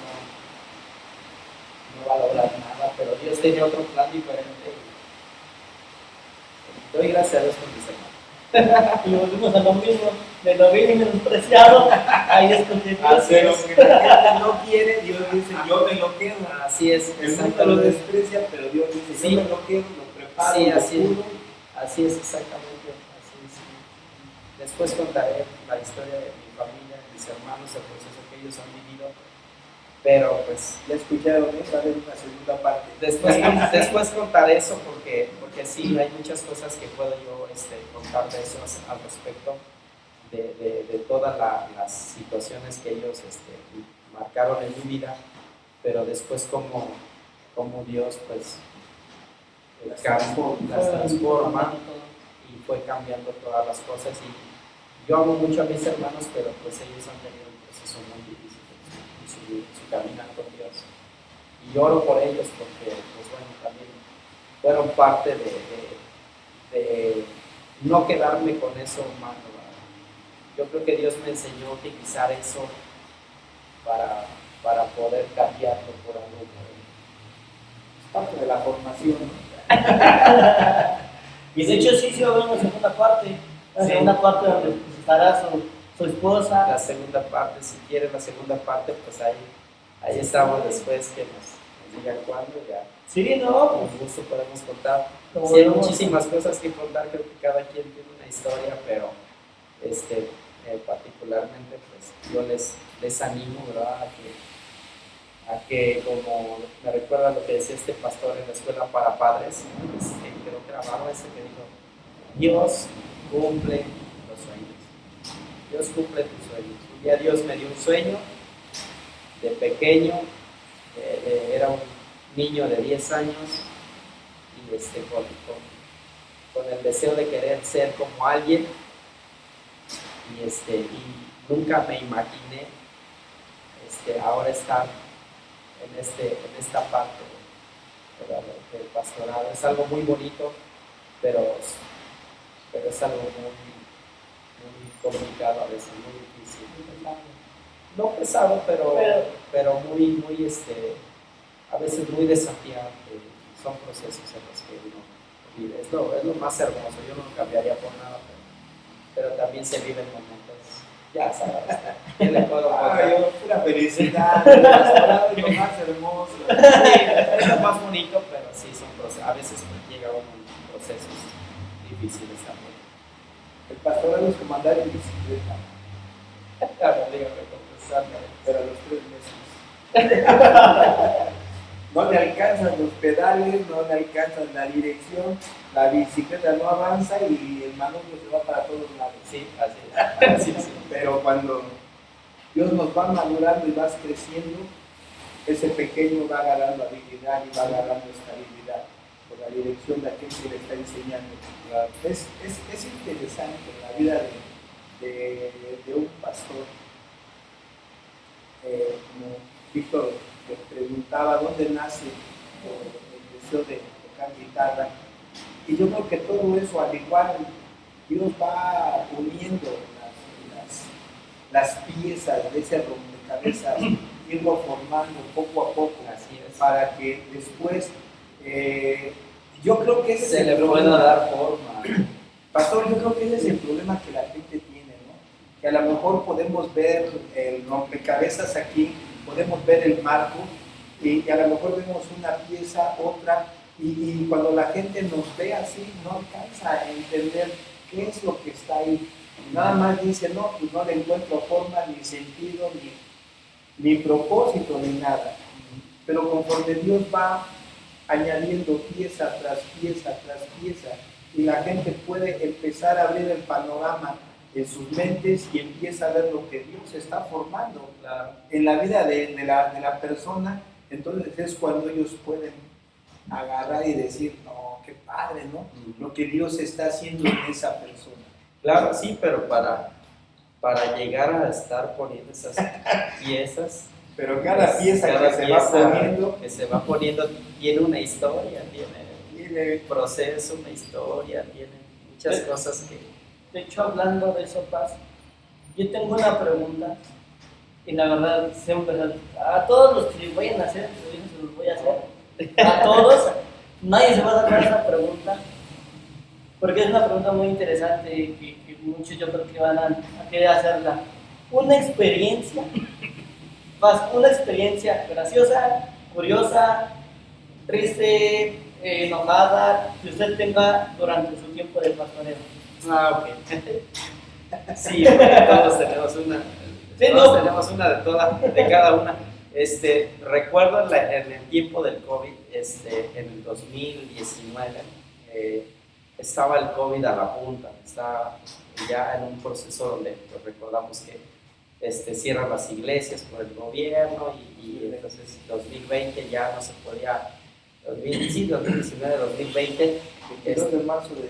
Speaker 2: no va a lograr nada, pero Dios tiene otro plan diferente. Y doy gracias a Dios por mis hermanos.
Speaker 1: Y volvimos a lo mismo, de lo vil y menospreciado, ahí es donde
Speaker 2: Así
Speaker 3: Pero
Speaker 2: es.
Speaker 3: que la gente no quiere, Dios dice, yo me lo quedo.
Speaker 2: Así es,
Speaker 3: El mundo lo
Speaker 2: exactamente.
Speaker 3: desprecia, pero Dios dice,
Speaker 2: Sí.
Speaker 3: yo me lo quedo, lo preparo,
Speaker 2: Sí,
Speaker 3: lo
Speaker 2: así es.
Speaker 3: pulo.
Speaker 2: Así es, exactamente. Así es. Después contaré la historia de mi familia, de mis hermanos, el proceso que ellos han vivido. Pero pues
Speaker 4: Ya escucharon, va a haber una segunda parte.
Speaker 2: después contaré eso porque sí, hay muchas cosas que puedo yo contar de eso al respecto de todas las situaciones que ellos marcaron en mi vida, pero después como Dios pues las transforma y fue cambiando todas las cosas. Y yo amo mucho a mis hermanos, pero pues ellos han tenido un proceso muy difícil en su caminar con Dios. Y oro por ellos porque, pues bueno, también fueron parte de no quedarme con eso humano, ¿verdad? Yo creo que Dios me enseñó a utilizar eso para poder cambiarlo por algo bueno.
Speaker 4: Es parte de la formación.
Speaker 1: Y de hecho sí va a haber una segunda parte, la
Speaker 2: Sí.
Speaker 1: segunda parte donde pues, estará su esposa.
Speaker 2: La segunda parte, si quieren la segunda parte, pues ahí estamos después que nos digan cuándo, ya
Speaker 1: Sí, no,
Speaker 2: con gusto podemos contar.
Speaker 1: como
Speaker 2: Sí, hay
Speaker 1: vemos,
Speaker 2: muchísimas cosas que contar, creo que cada quien tiene una historia, pero particularmente pues yo les animo, ¿verdad? A que como me recuerda lo que decía este pastor en la escuela para padres, quedó grabado ese que dijo, Dios cumple los sueños, Dios cumple tus sueños. Un día Dios me dio un sueño de pequeño, era un niño de 10 años y con el deseo de querer ser como alguien y nunca me imaginé ahora estar en esta parte, ¿verdad? Del pastorado. Es algo muy bonito, pero es algo muy complicado a veces, muy difícil. No pesado, pero muy, a veces muy desafiante. Son procesos en los que uno vive. Es lo más hermoso, yo no lo cambiaría por nada, pero también se viven momentos, ya sabes, ¿qué le puedo contar?
Speaker 4: Pura felicidad, el pastorado es lo más hermoso.
Speaker 2: Sí, es lo más bonito, pero sí, son procesos. A veces llega uno en procesos difíciles también.
Speaker 4: El pastorado es como andar en bicicleta,
Speaker 2: Claro, dígame, confesarme.
Speaker 4: pero a los 3 meses. No le alcanzan los pedales, no le alcanzan la dirección, la bicicleta no avanza y el manubrio se va para todos lados.
Speaker 2: Sí, así es. Sí, sí.
Speaker 4: Pero cuando Dios nos va madurando y vas creciendo, ese pequeño va agarrando habilidad y va agarrando estabilidad por la dirección de aquel que le está enseñando. Es interesante la vida de un pastor. Como Víctor le preguntaba dónde nace el deseo de tocar guitarra. Y yo creo que todo eso, al igual, Dios va uniendo las piezas de ese rompecabezas, irlo formando poco a poco,
Speaker 2: Así es.
Speaker 4: para que después, yo creo que ese
Speaker 2: Se
Speaker 4: es
Speaker 2: le
Speaker 4: el
Speaker 2: pueda
Speaker 4: problema.
Speaker 2: dar forma.
Speaker 4: Pastor, yo creo que ese es el problema que la gente tiene, ¿no? Que a lo mejor podemos ver el rompecabezas aquí, podemos ver el marco, y a lo mejor vemos una pieza, otra, y cuando la gente nos ve así, no alcanza a entender qué es lo que está ahí. Nada más dice, no, pues no le encuentro forma, ni sentido, ni propósito, ni nada. Pero conforme Dios va añadiendo pieza tras pieza tras pieza, y la gente puede empezar a abrir el panorama en sus mentes y empieza a ver lo que Dios está formando en la vida de la persona, entonces es cuando ellos pueden agarrar y decir, no, qué padre, ¿no? Lo que Dios está haciendo en esa persona.
Speaker 2: Claro, sí, pero para llegar a estar poniendo esas piezas,
Speaker 4: Pero cada pieza
Speaker 2: cada
Speaker 4: que se
Speaker 2: pieza
Speaker 4: va poniendo,
Speaker 2: que se va poniendo tiene una historia, tiene
Speaker 4: tiene
Speaker 2: un proceso, una historia, tiene muchas cosas que...
Speaker 1: de hecho, hablando de eso, Paz, yo tengo una pregunta, y la verdad, siempre, a todos los que les vayan a hacer, se los voy a hacer, a todos, nadie se va a dar esa pregunta, porque es una pregunta muy interesante que muchos yo creo que van a querer hacerla. Una experiencia graciosa, curiosa, triste, enojada, que usted tenga durante su tiempo de pastoreo.
Speaker 2: Ah, ok. Sí, todos tenemos una.
Speaker 1: Sí,
Speaker 2: Todos
Speaker 1: ¿no?
Speaker 2: tenemos una de cada una. Recuerdo en el tiempo del COVID, en el 2019, estaba el COVID a la punta. Estaba ya en un proceso donde pues, recordamos que cierran las iglesias por el gobierno y entonces 2020 ya no se podía. 2019, 2020.
Speaker 4: 22 de marzo de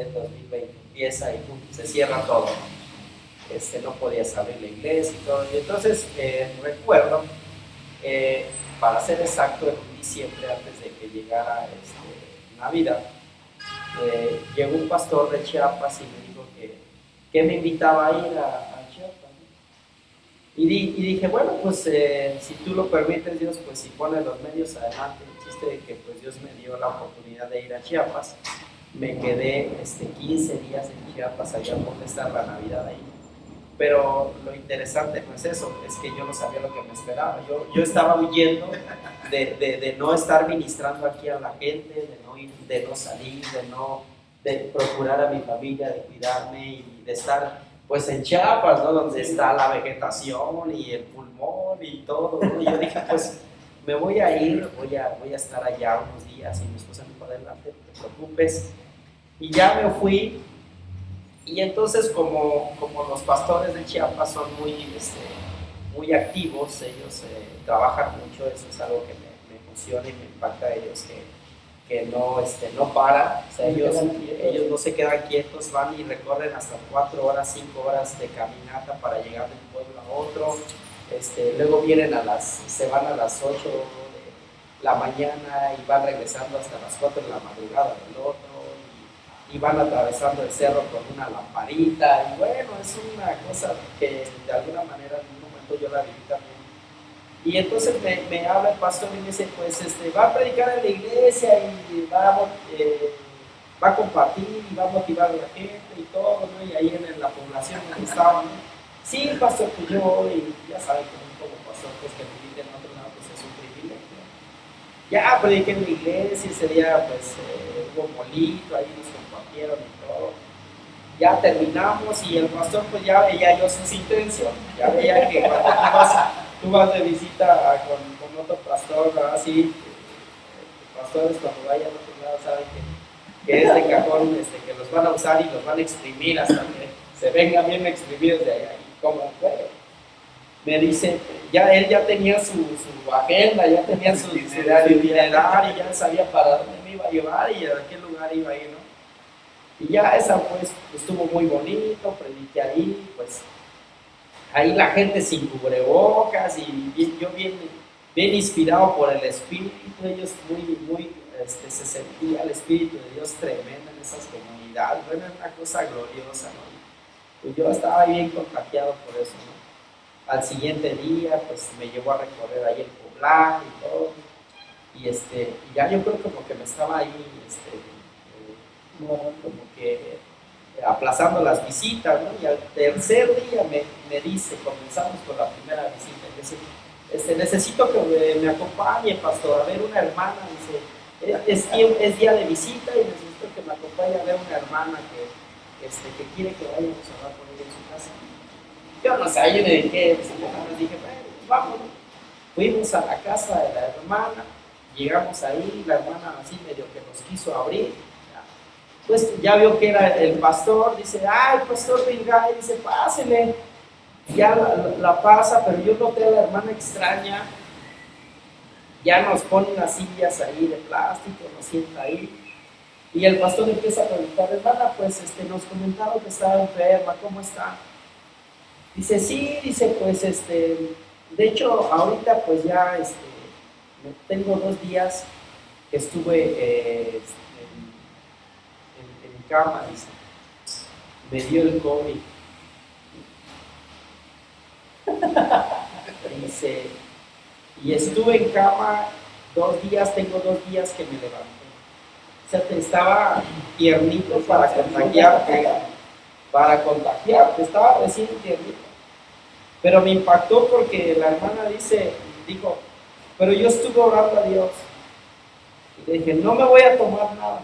Speaker 2: 2020 empieza y pum, se cierra todo. No podías abrir la iglesia y todo. Y entonces recuerdo, para ser exacto, en diciembre, antes de que llegara Navidad, llegó un pastor de Chiapas y me dijo que me invitaba a ir a Chiapas. Y dije, bueno, pues si tú lo permites, Dios, pues si pone los medios adelante. El chiste de que pues Dios me dio la oportunidad de ir a Chiapas. Me quedé 15 días en Chiapas, allá por estar la Navidad ahí. pero lo interesante no es eso, es que yo no sabía lo que me esperaba. Yo estaba huyendo de no estar ministrando aquí a la gente, de no salir, de procurar a mi familia, de cuidarme y de estar pues en Chiapas, ¿no? Donde está la vegetación y el pulmón y todo, ¿no? Y yo dije, pues me voy a ir, voy a estar allá unos días y mi esposa me dijo, adelante, no te preocupes. Y ya me fui. Y entonces como los pastores de Chiapas son muy activos, ellos trabajan mucho, eso es algo que me emociona y me impacta a ellos, que no paran, o sea, ellos no se quedan quietos, van y recorren hasta 4 horas, 5 horas de caminata para llegar de un pueblo a otro, luego se van a las 8 de la mañana y van regresando hasta las 4 de la madrugada del otro, y van atravesando el cerro con una lamparita, y bueno, es una cosa que de alguna manera en un momento yo la viví también. Y entonces me habla el pastor y me dice, pues va a predicar en la iglesia y va a compartir y va a motivar a la gente y todo, ¿no? Y ahí en la población donde estaban, ¿no? Sí, pastor, pues yo voy, ya saben que como pastor, pues que me inviten a otro lado, pues es un privilegio. Ya prediqué en la iglesia, ese día pues hubo molito, ahí nos compartieron y todo. Ya terminamos y el pastor pues ya veía yo sus intenciones, ya veía que cuando tú vas de visita con otro pastor, así, los pastores cuando vayan a otro lado saben que este cajón que los van a usar y los van a exprimir hasta que se vengan bien exprimidos de allá. Y como me dice, él ya tenía su agenda, ya tenía su itinerario, ya sabía para dónde me iba a llevar y a qué lugar iba a ir, ¿no? Y ya esa pues estuvo muy bonito, prediqué ahí, pues ahí la gente sin cubrebocas y yo bien inspirado por el Espíritu, ellos muy se sentía el Espíritu de Dios tremendo en esas comunidades, bueno, era una cosa gloriosa, ¿no? Pues yo estaba bien contagiado por eso, ¿no? Al siguiente día, pues me llevó a recorrer ahí el poblaje y todo, y ya yo creo como que me estaba ahí, como que aplazando las visitas, ¿no? Y al tercer día me dice, comenzamos con la primera visita, y dice, necesito que me acompañe, pastor, a ver una hermana, dice, es día de visita y necesito que me acompañe a ver una hermana que quiere que vayamos a hablar con ella en su casa. Yo no sé, yo le dije, bueno, vamos. Fuimos a la casa de la hermana, llegamos ahí, la hermana así medio que nos quiso abrir. Pues ya vio que era el pastor, dice, el pastor venga, y dice, pásele. Ya la pasa, pero yo noté a la hermana extraña. Ya nos ponen las sillas ahí de plástico, nos sienta ahí. Y el pastor empieza a preguntar, hermana, pues nos comentaron que estaba enferma, ¿cómo está? Dice, sí, dice, pues de hecho, ahorita pues ya tengo 2 días que estuve en mi cama, dice, me dio el COVID. Dice, y estuve en cama 2 días, tengo 2 días que me levanté. O sea, estaba tiernito para contagiarte, estaba recién tiernito. Pero me impactó porque la hermana dijo, pero yo estuve orando a Dios. Y le dije, no me voy a tomar nada,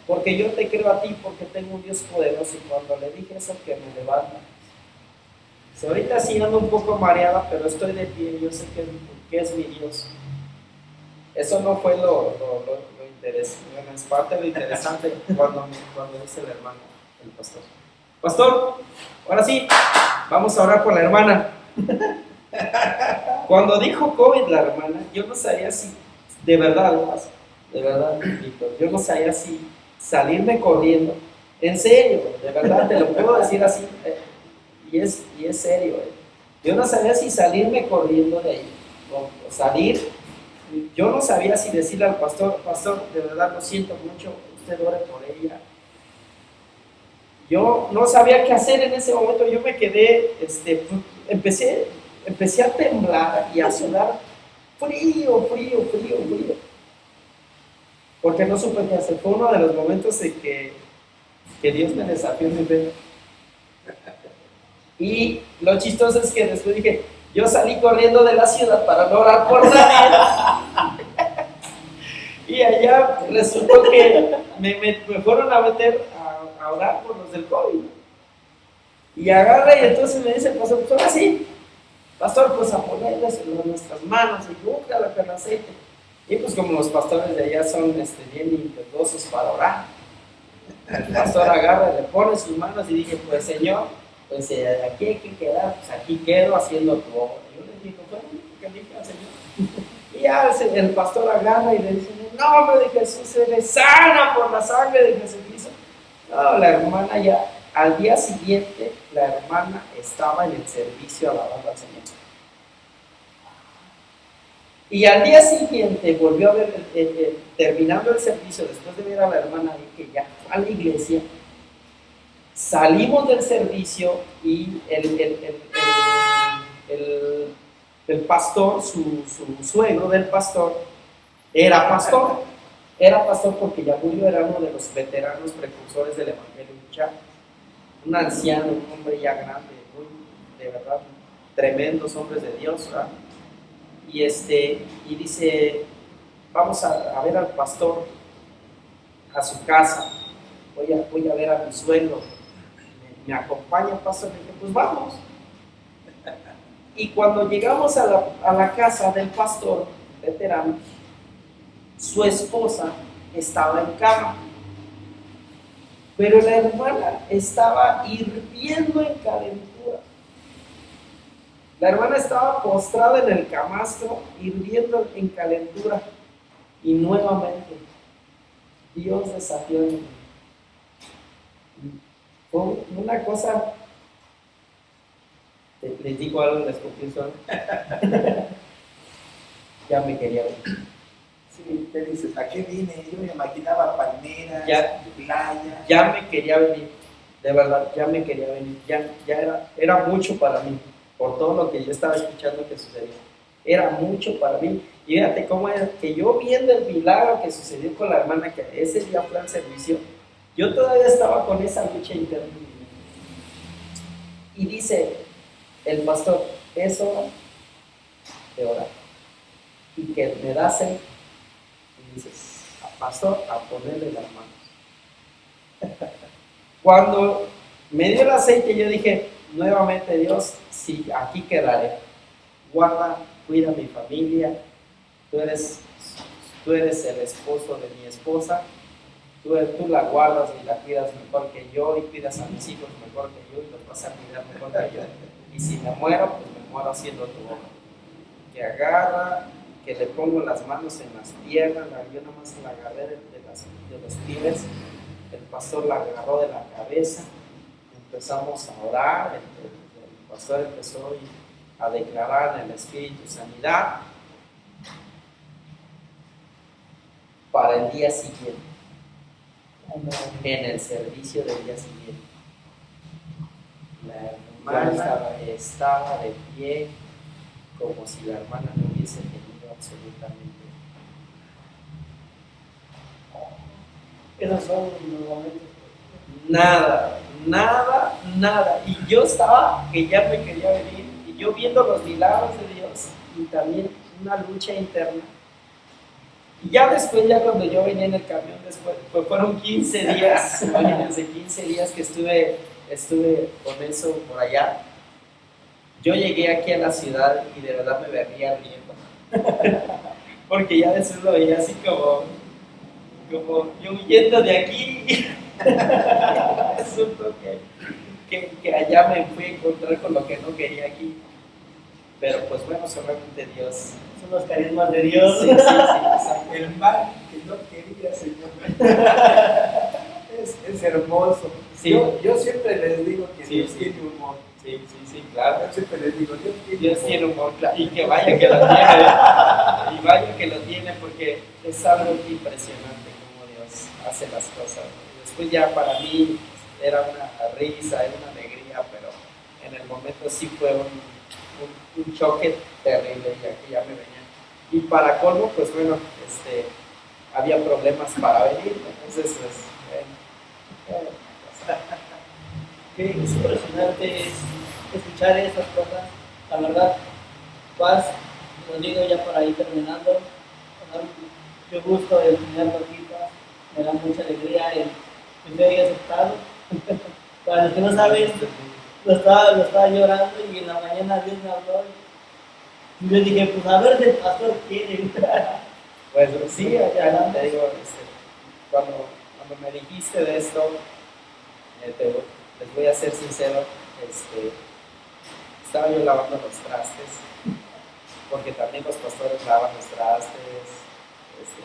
Speaker 2: porque yo te creo a ti, porque tengo un Dios poderoso. Y cuando le dije eso, que me levanta. Ahorita sí ando un poco mareada, pero estoy de pie, yo sé que es mi Dios. Eso no fue lo interesante, bueno, es parte de lo interesante cuando dice el hermano, el pastor. Pastor, ahora sí, vamos a orar por la hermana. Cuando dijo COVID la hermana, yo no sabía si, de verdad, yo no sabía si salirme corriendo, en serio, de verdad, te lo puedo decir así, y es serio, yo no sabía si salirme corriendo de ahí, o salir, yo no sabía si decirle al pastor, de verdad lo siento mucho, usted ore por ella. Yo no sabía qué hacer en ese momento, yo me quedé, empecé a temblar y a sudar frío, porque no supe qué hacer. Fue uno de los momentos en que Dios me desafió en mi vida. Y lo chistoso es que después dije, yo salí corriendo de la ciudad para no orar por nadie. Y allá resultó que me fueron a meter a orar por los del COVID. Y agarra y entonces me dice el pastor, pues ahora sí, pastor, pues a ponerles en nuestras manos y úngala con aceite. Y pues como los pastores de allá son bien impetuosos para orar, el pastor agarra y le pone sus manos y dije, pues Señor, pues aquí hay que quedar, pues aquí quedo haciendo tu obra. Y yo le digo, bueno, que diga Señor. Y ya el pastor agarra y le dice, en nombre de Jesús eres sana por la sangre de Jesucristo. No, la hermana ya, al día siguiente, la hermana estaba en el servicio alabando al Señor. Y al día siguiente volvió a ver, terminando el servicio, después de ver a la hermana ahí que ya fue a la iglesia, salimos del servicio y el pastor, su suegro del pastor, era pastor porque ya murió, era uno de los veteranos precursores del Evangelio ya, un anciano, un hombre ya grande, muy, de verdad, tremendos hombres de Dios, ¿verdad? Y dice, vamos a ver al pastor a su casa, voy a ver a mi suegro, me acompaña, pastor. Le dije, pues vamos. Y cuando llegamos a la casa del pastor veterano, su esposa estaba en cama, pero la hermana estaba hirviendo en calentura. La hermana estaba postrada en el camastro, hirviendo en calentura, y nuevamente Dios desafió en mí. Fue una cosa, les digo algo, les confieso algo. Ya me quería ver.
Speaker 4: Sí, te dices, ¿a qué vine? Yo me imaginaba palmeras, playa.
Speaker 2: Ya me quería venir, de verdad, ya me quería venir. Ya era mucho para mí, por todo lo que yo estaba escuchando que sucedió. Era mucho para mí. Y fíjate cómo era, que yo viendo el milagro que sucedió con la hermana, que ese día fue al servicio, yo todavía estaba con esa lucha interna. Y dice el pastor, es hora de orar. Y que me da sed. Y dices, pastor, a ponerle las manos. Cuando me dio el aceite, yo dije, nuevamente Dios, sí, aquí quedaré. Guarda, cuida a mi familia. Tú eres el esposo de mi esposa. Tú la guardas y la cuidas mejor que yo, y cuidas a mis hijos mejor que yo, y los vas a cuidar mejor que yo. Y si me muero, pues me muero haciendo tu obra. Que agarra, que le pongo las manos en las piernas, yo nada más la agarré de los pies, el pastor la agarró de la cabeza, empezamos a orar, el pastor empezó a declarar en el Espíritu sanidad para el día siguiente, en el servicio del día siguiente. La hermana estaba de pie, como si la hermana no hubiese tenido absolutamente.
Speaker 1: Esos son los momentos.
Speaker 2: Nada. Y yo estaba, que ya me quería venir, y yo viendo los milagros de Dios, y también una lucha interna. Y ya después, ya cuando yo venía en el camión, después, pues fueron 15 días, imagínense, 15 días que estuve con eso por allá. Yo llegué aquí a la ciudad y de verdad me venía riendo. Porque ya después lo veía así como yo huyendo de aquí. Resultó que allá me fui a encontrar con lo que no quería aquí. Pero pues bueno, solamente Dios.
Speaker 1: Son los carismas de Dios.
Speaker 2: Sí, exacto.
Speaker 4: El mal que no quería, Señor. Es hermoso.
Speaker 2: Sí.
Speaker 4: Yo siempre les digo que
Speaker 2: Sí,
Speaker 4: Dios
Speaker 2: sí.
Speaker 4: tiene humor.
Speaker 2: Sí, claro.
Speaker 4: Yo siempre les digo,
Speaker 2: Dios tiene humor, claro. Y que vaya que lo tiene. Y vaya que lo tiene, porque es algo impresionante cómo Dios hace las cosas. Después ya para mí era una risa, era una alegría, pero en el momento sí fue un choque terrible, ya que ya me venía. Y para colmo, pues bueno, había problemas para venir, entonces pues
Speaker 1: Qué impresionante es escuchar esas cosas. La verdad, Paz, lo digo ya para ir terminando, me da mucho gusto el tenerlo aquí, Paz. Me da mucha alegría el que me haya aceptado. Para los que no saben, lo estaba llorando y en la mañana Dios me habló. Y yo dije, pues a ver si el pastor quiere.
Speaker 2: Pues sí, ya te digo, cuando me dijiste de esto, les voy a ser sincero, estaba yo lavando los trastes, porque también los pastores lavan los trastes,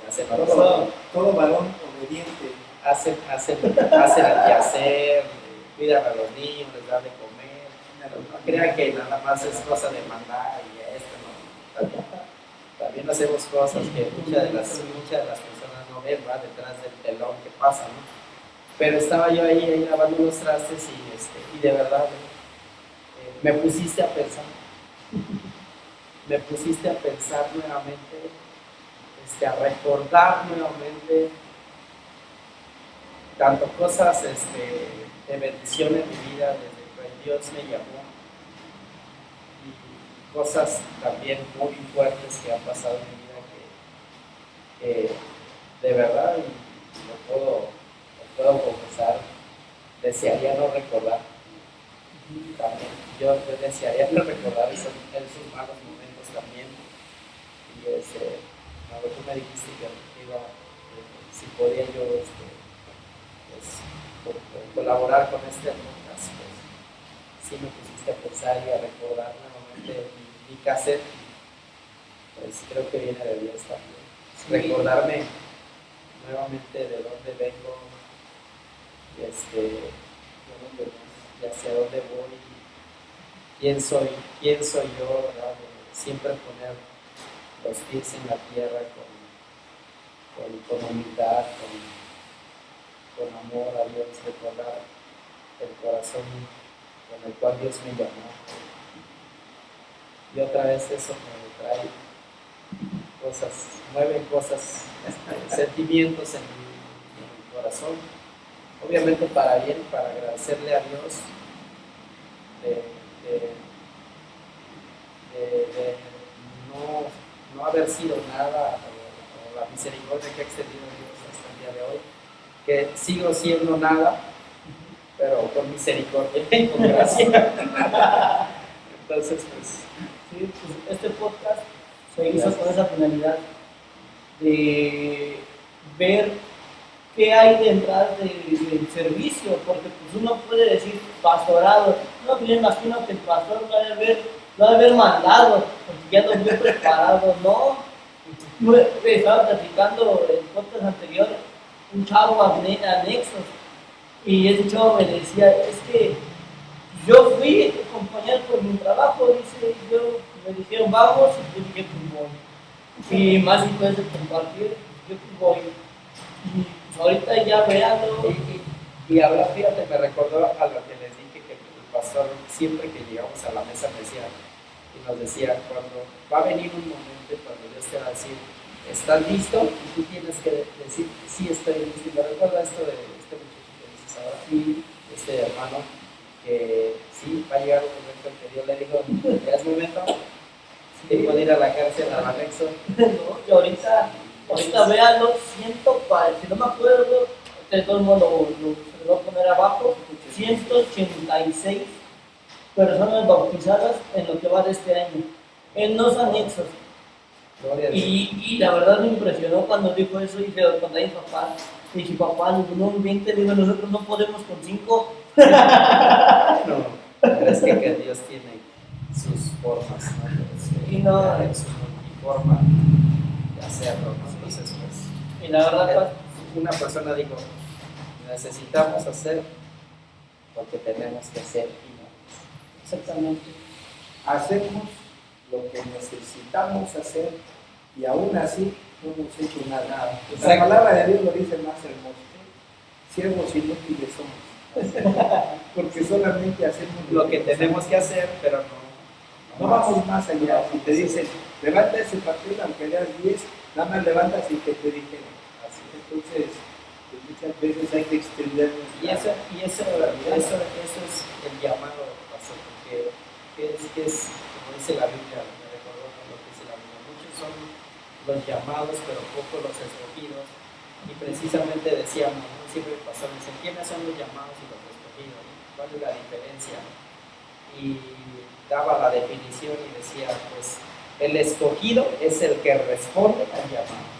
Speaker 2: hacen
Speaker 4: Todo varón obediente.
Speaker 2: hacen el quehacer, cuidan a los niños, les dan de comer. No crean que nada más es cosa de mandar y ¿no? También hacemos cosas que muchas de las personas no ven, ¿va? Detrás del telón que pasa, ¿no? Pero estaba yo ahí lavando los trastes y de verdad me pusiste a pensar. Me pusiste a pensar nuevamente, a recordar nuevamente tanto cosas de bendición en mi vida desde que Dios me llamó y cosas también muy fuertes que han pasado en mi vida que de verdad, y lo puedo confesar, desearía no recordar. También yo desearía no recordar esos malos momentos también. Y cuando tú me dijiste que si podía yo colaborar con este podcast, pues sí me pusiste a pensar y a recordar nuevamente mi cassette, pues creo que viene de Dios también. Sí. Recordarme nuevamente de dónde vengo y hacia dónde voy, quién soy yo, ¿verdad? Siempre poner los pies en la tierra con humildad, con amor a Dios, recordar el corazón con el cual Dios me llamó. Y otra vez eso me trae mueve cosas, sentimientos en mi corazón. Obviamente para bien, para agradecerle a Dios de no haber sido nada, o la misericordia que ha extendido Dios hasta el día de hoy, que sigo siendo nada, pero con misericordia y con gracia. Entonces, pues,
Speaker 1: sí, pues este podcast se hizo con esa finalidad de ver qué hay detrás del servicio, porque pues uno puede decir pastorado, no, pues yo imagino que el pastor lo ha de haber mandado, porque ya no muy preparado, no. Estaba platicando en podcast anterior, un chavo a Nexos, y ese chavo me decía, es que yo fui acompañado por mi trabajo, dice, me dijeron vamos, y yo dije pues voy. Y más si puedes compartir, yo pues voy. Y pues ahorita ya veanlo.
Speaker 2: Y ahora fíjate, me recordó a lo que les dije que el pastor siempre que llegamos a la mesa nos decía, cuando va a venir un momento cuando Dios te va a decir, ¿estás listo? Y tú tienes que decir, sí estoy listo. Y me recuerda esto de este muchacho que dices ahora, y este hermano, que sí, va a llegar un momento en que Dios le dijo, ¿ya es momento? Sí, puede ir a la cárcel, al anexo.
Speaker 1: No, y ahorita véanlo, si no me acuerdo, de todo el mundo lo voy a poner abajo, 186 personas bautizadas en lo que va de este año, en los anexos. Y la verdad me impresionó cuando dijo eso y se lo conté a mi papá. Y dije, papá, no invente, digo, nosotros no podemos con 5.
Speaker 2: No, pero es que Dios tiene sus formas, ¿no?
Speaker 1: Y no,
Speaker 2: su forma de hacerlo, ¿no? Entonces, pues,
Speaker 1: y la verdad,
Speaker 2: una persona dijo, necesitamos hacer lo que tenemos que hacer y no.
Speaker 1: exactamente.
Speaker 4: Hacemos lo que necesitamos hacer y aún así no hemos hecho nada. La palabra de Dios lo dice más hermoso: siervos inútiles somos, porque solamente hacemos
Speaker 2: lo que tenemos que hacer, pero
Speaker 4: no vamos más allá. Si te dicen, levanta ese papel, aunque leas 10, nada más levantas y que te dijeron. Así. Entonces, pues muchas veces hay que extendernos.
Speaker 2: Y eso es el llamado, pastor, porque que es, como dice la Biblia, me recordó lo que dice la Biblia, muchos son los llamados, pero pocos los escogidos. Y precisamente decíamos, ¿no? Siempre pasó, me dicen, ¿quiénes son los llamados y los escogidos? ¿Cuál es la diferencia? Y daba la definición y decía, pues, el escogido es el que responde al llamado,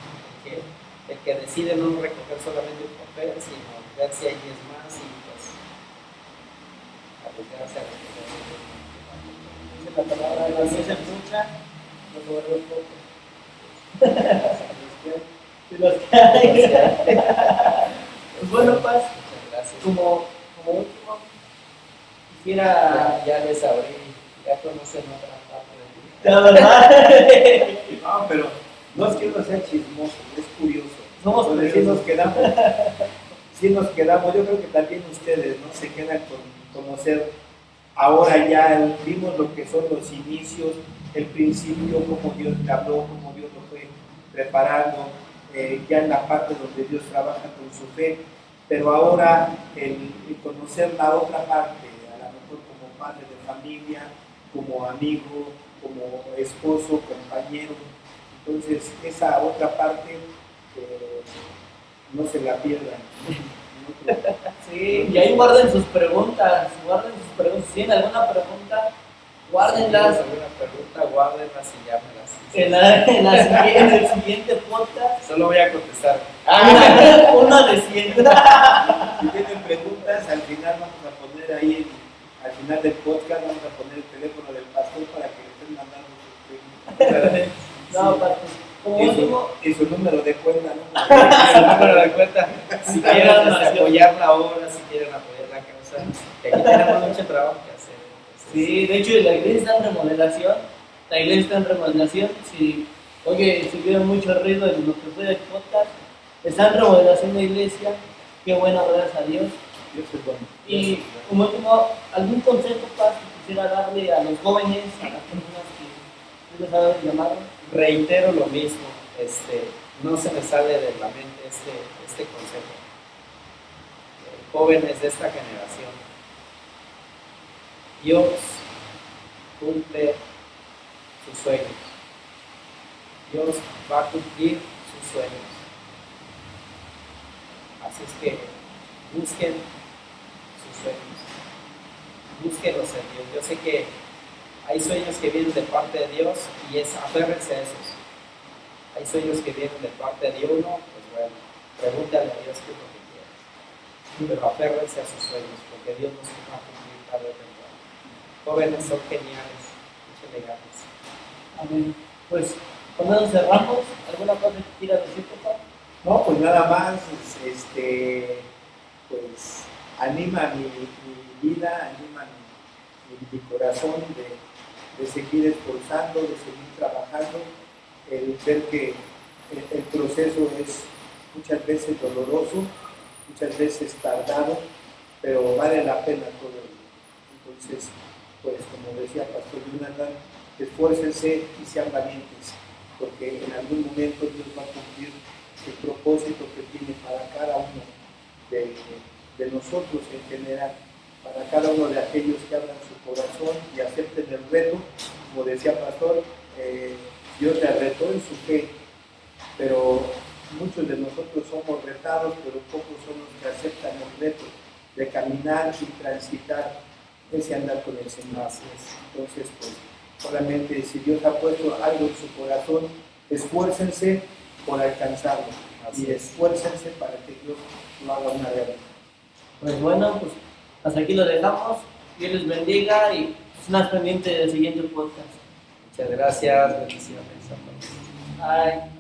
Speaker 2: el que decide no recoger solamente un papel, sino ver si hay 10 más y pues arriesgarse a recoger.
Speaker 1: Dice la palabra, la que se escucha, los vuelve poco. Y los que hay. Pues bueno, Paz,
Speaker 2: Muchas gracias.
Speaker 1: como último, quisiera.
Speaker 2: Ya les abrí, ya conocen otra parte de mí.
Speaker 1: La verdad,
Speaker 4: No, pero no es que uno sea chismoso, es curioso.
Speaker 1: Somos
Speaker 4: Entonces,
Speaker 1: curiosos.
Speaker 4: sí nos quedamos, yo creo que también ustedes, ¿no? Se quedan con conocer. Ahora ya vimos lo que son los inicios, el principio, cómo Dios te habló, cómo Dios lo fue preparando, ya en la parte donde Dios trabaja con su fe, pero ahora el conocer la otra parte, a lo mejor como padre de familia, como amigo, como esposo, compañero. Entonces, esa otra parte no se la pierdan.
Speaker 1: Sí, y ahí guarden sus preguntas, Si tienen alguna pregunta, guárdenlas
Speaker 2: Si tienes alguna pregunta, guárdenlas y llámelas.
Speaker 1: en el siguiente podcast.
Speaker 2: Solo voy a contestar.
Speaker 1: Uno de 100.
Speaker 4: Si tienen preguntas, al final vamos a poner ahí, al final del podcast, vamos a poner el teléfono del pastor para que le estén mandando sus preguntas.
Speaker 1: No, Paz, como último,
Speaker 4: Y su número de cuenta, ¿no?
Speaker 2: El número de cuenta, si quieren apoyar la obra, si quieren apoyar la causa, que aquí tenemos mucho trabajo que hacer. Entonces,
Speaker 1: sí, de hecho la iglesia está en remodelación. Si vieron mucho ruido en lo que fue del podcast, está en remodelación la iglesia. Qué bueno, gracias a Dios.
Speaker 4: Dios es bueno.
Speaker 1: Y como último, ¿algún consejo, Paz, que quisiera darle a los jóvenes, a las personas que les ha dado el llamado?
Speaker 2: reitero lo mismo, no se me sale de la mente este consejo. Jóvenes de esta generación, Dios cumple sus sueños. Dios va a cumplir sus sueños. Así es que busquen sus sueños. Búsquenlos en Dios. Yo sé que hay sueños que vienen de parte de Dios y aférrense a esos. Hay sueños que vienen de parte de uno, pues bueno, pregúntale a Dios qué es lo que quieres. Pero aférrense a sus sueños, porque Dios nos va a cumplir tarde o temprano. Jóvenes son geniales, échenle ganas.
Speaker 1: Amén. Pues, con eso cerramos. ¿Alguna cosa que quieras decir, papá?
Speaker 4: No, pues nada más, pues anima mi vida, anima mi corazón de seguir esforzando, de seguir trabajando, el ver que el proceso es muchas veces doloroso, muchas veces tardado, pero vale la pena todo ello. Entonces, pues como decía Pastor Jonathan, esfuércense y sean valientes, porque en algún momento Dios va a cumplir el propósito que tiene para cada uno de nosotros en general, para cada uno de aquellos que abran su corazón y acepten el reto. Como decía Pastor, Dios le retó en su fe, pero muchos de nosotros somos retados, pero pocos son los que aceptan el reto de caminar y transitar ese andar con el Señor.
Speaker 2: Así es.
Speaker 4: Entonces, pues, solamente si Dios ha puesto algo en su corazón, esfuércense por alcanzarlo y esfuércense para que Dios lo haga una realidad.
Speaker 1: Pues bueno, pues hasta aquí lo dejamos. Dios les bendiga y estén pendientes del siguiente podcast.
Speaker 2: Muchas gracias, bendiciones a todos.
Speaker 1: Bye.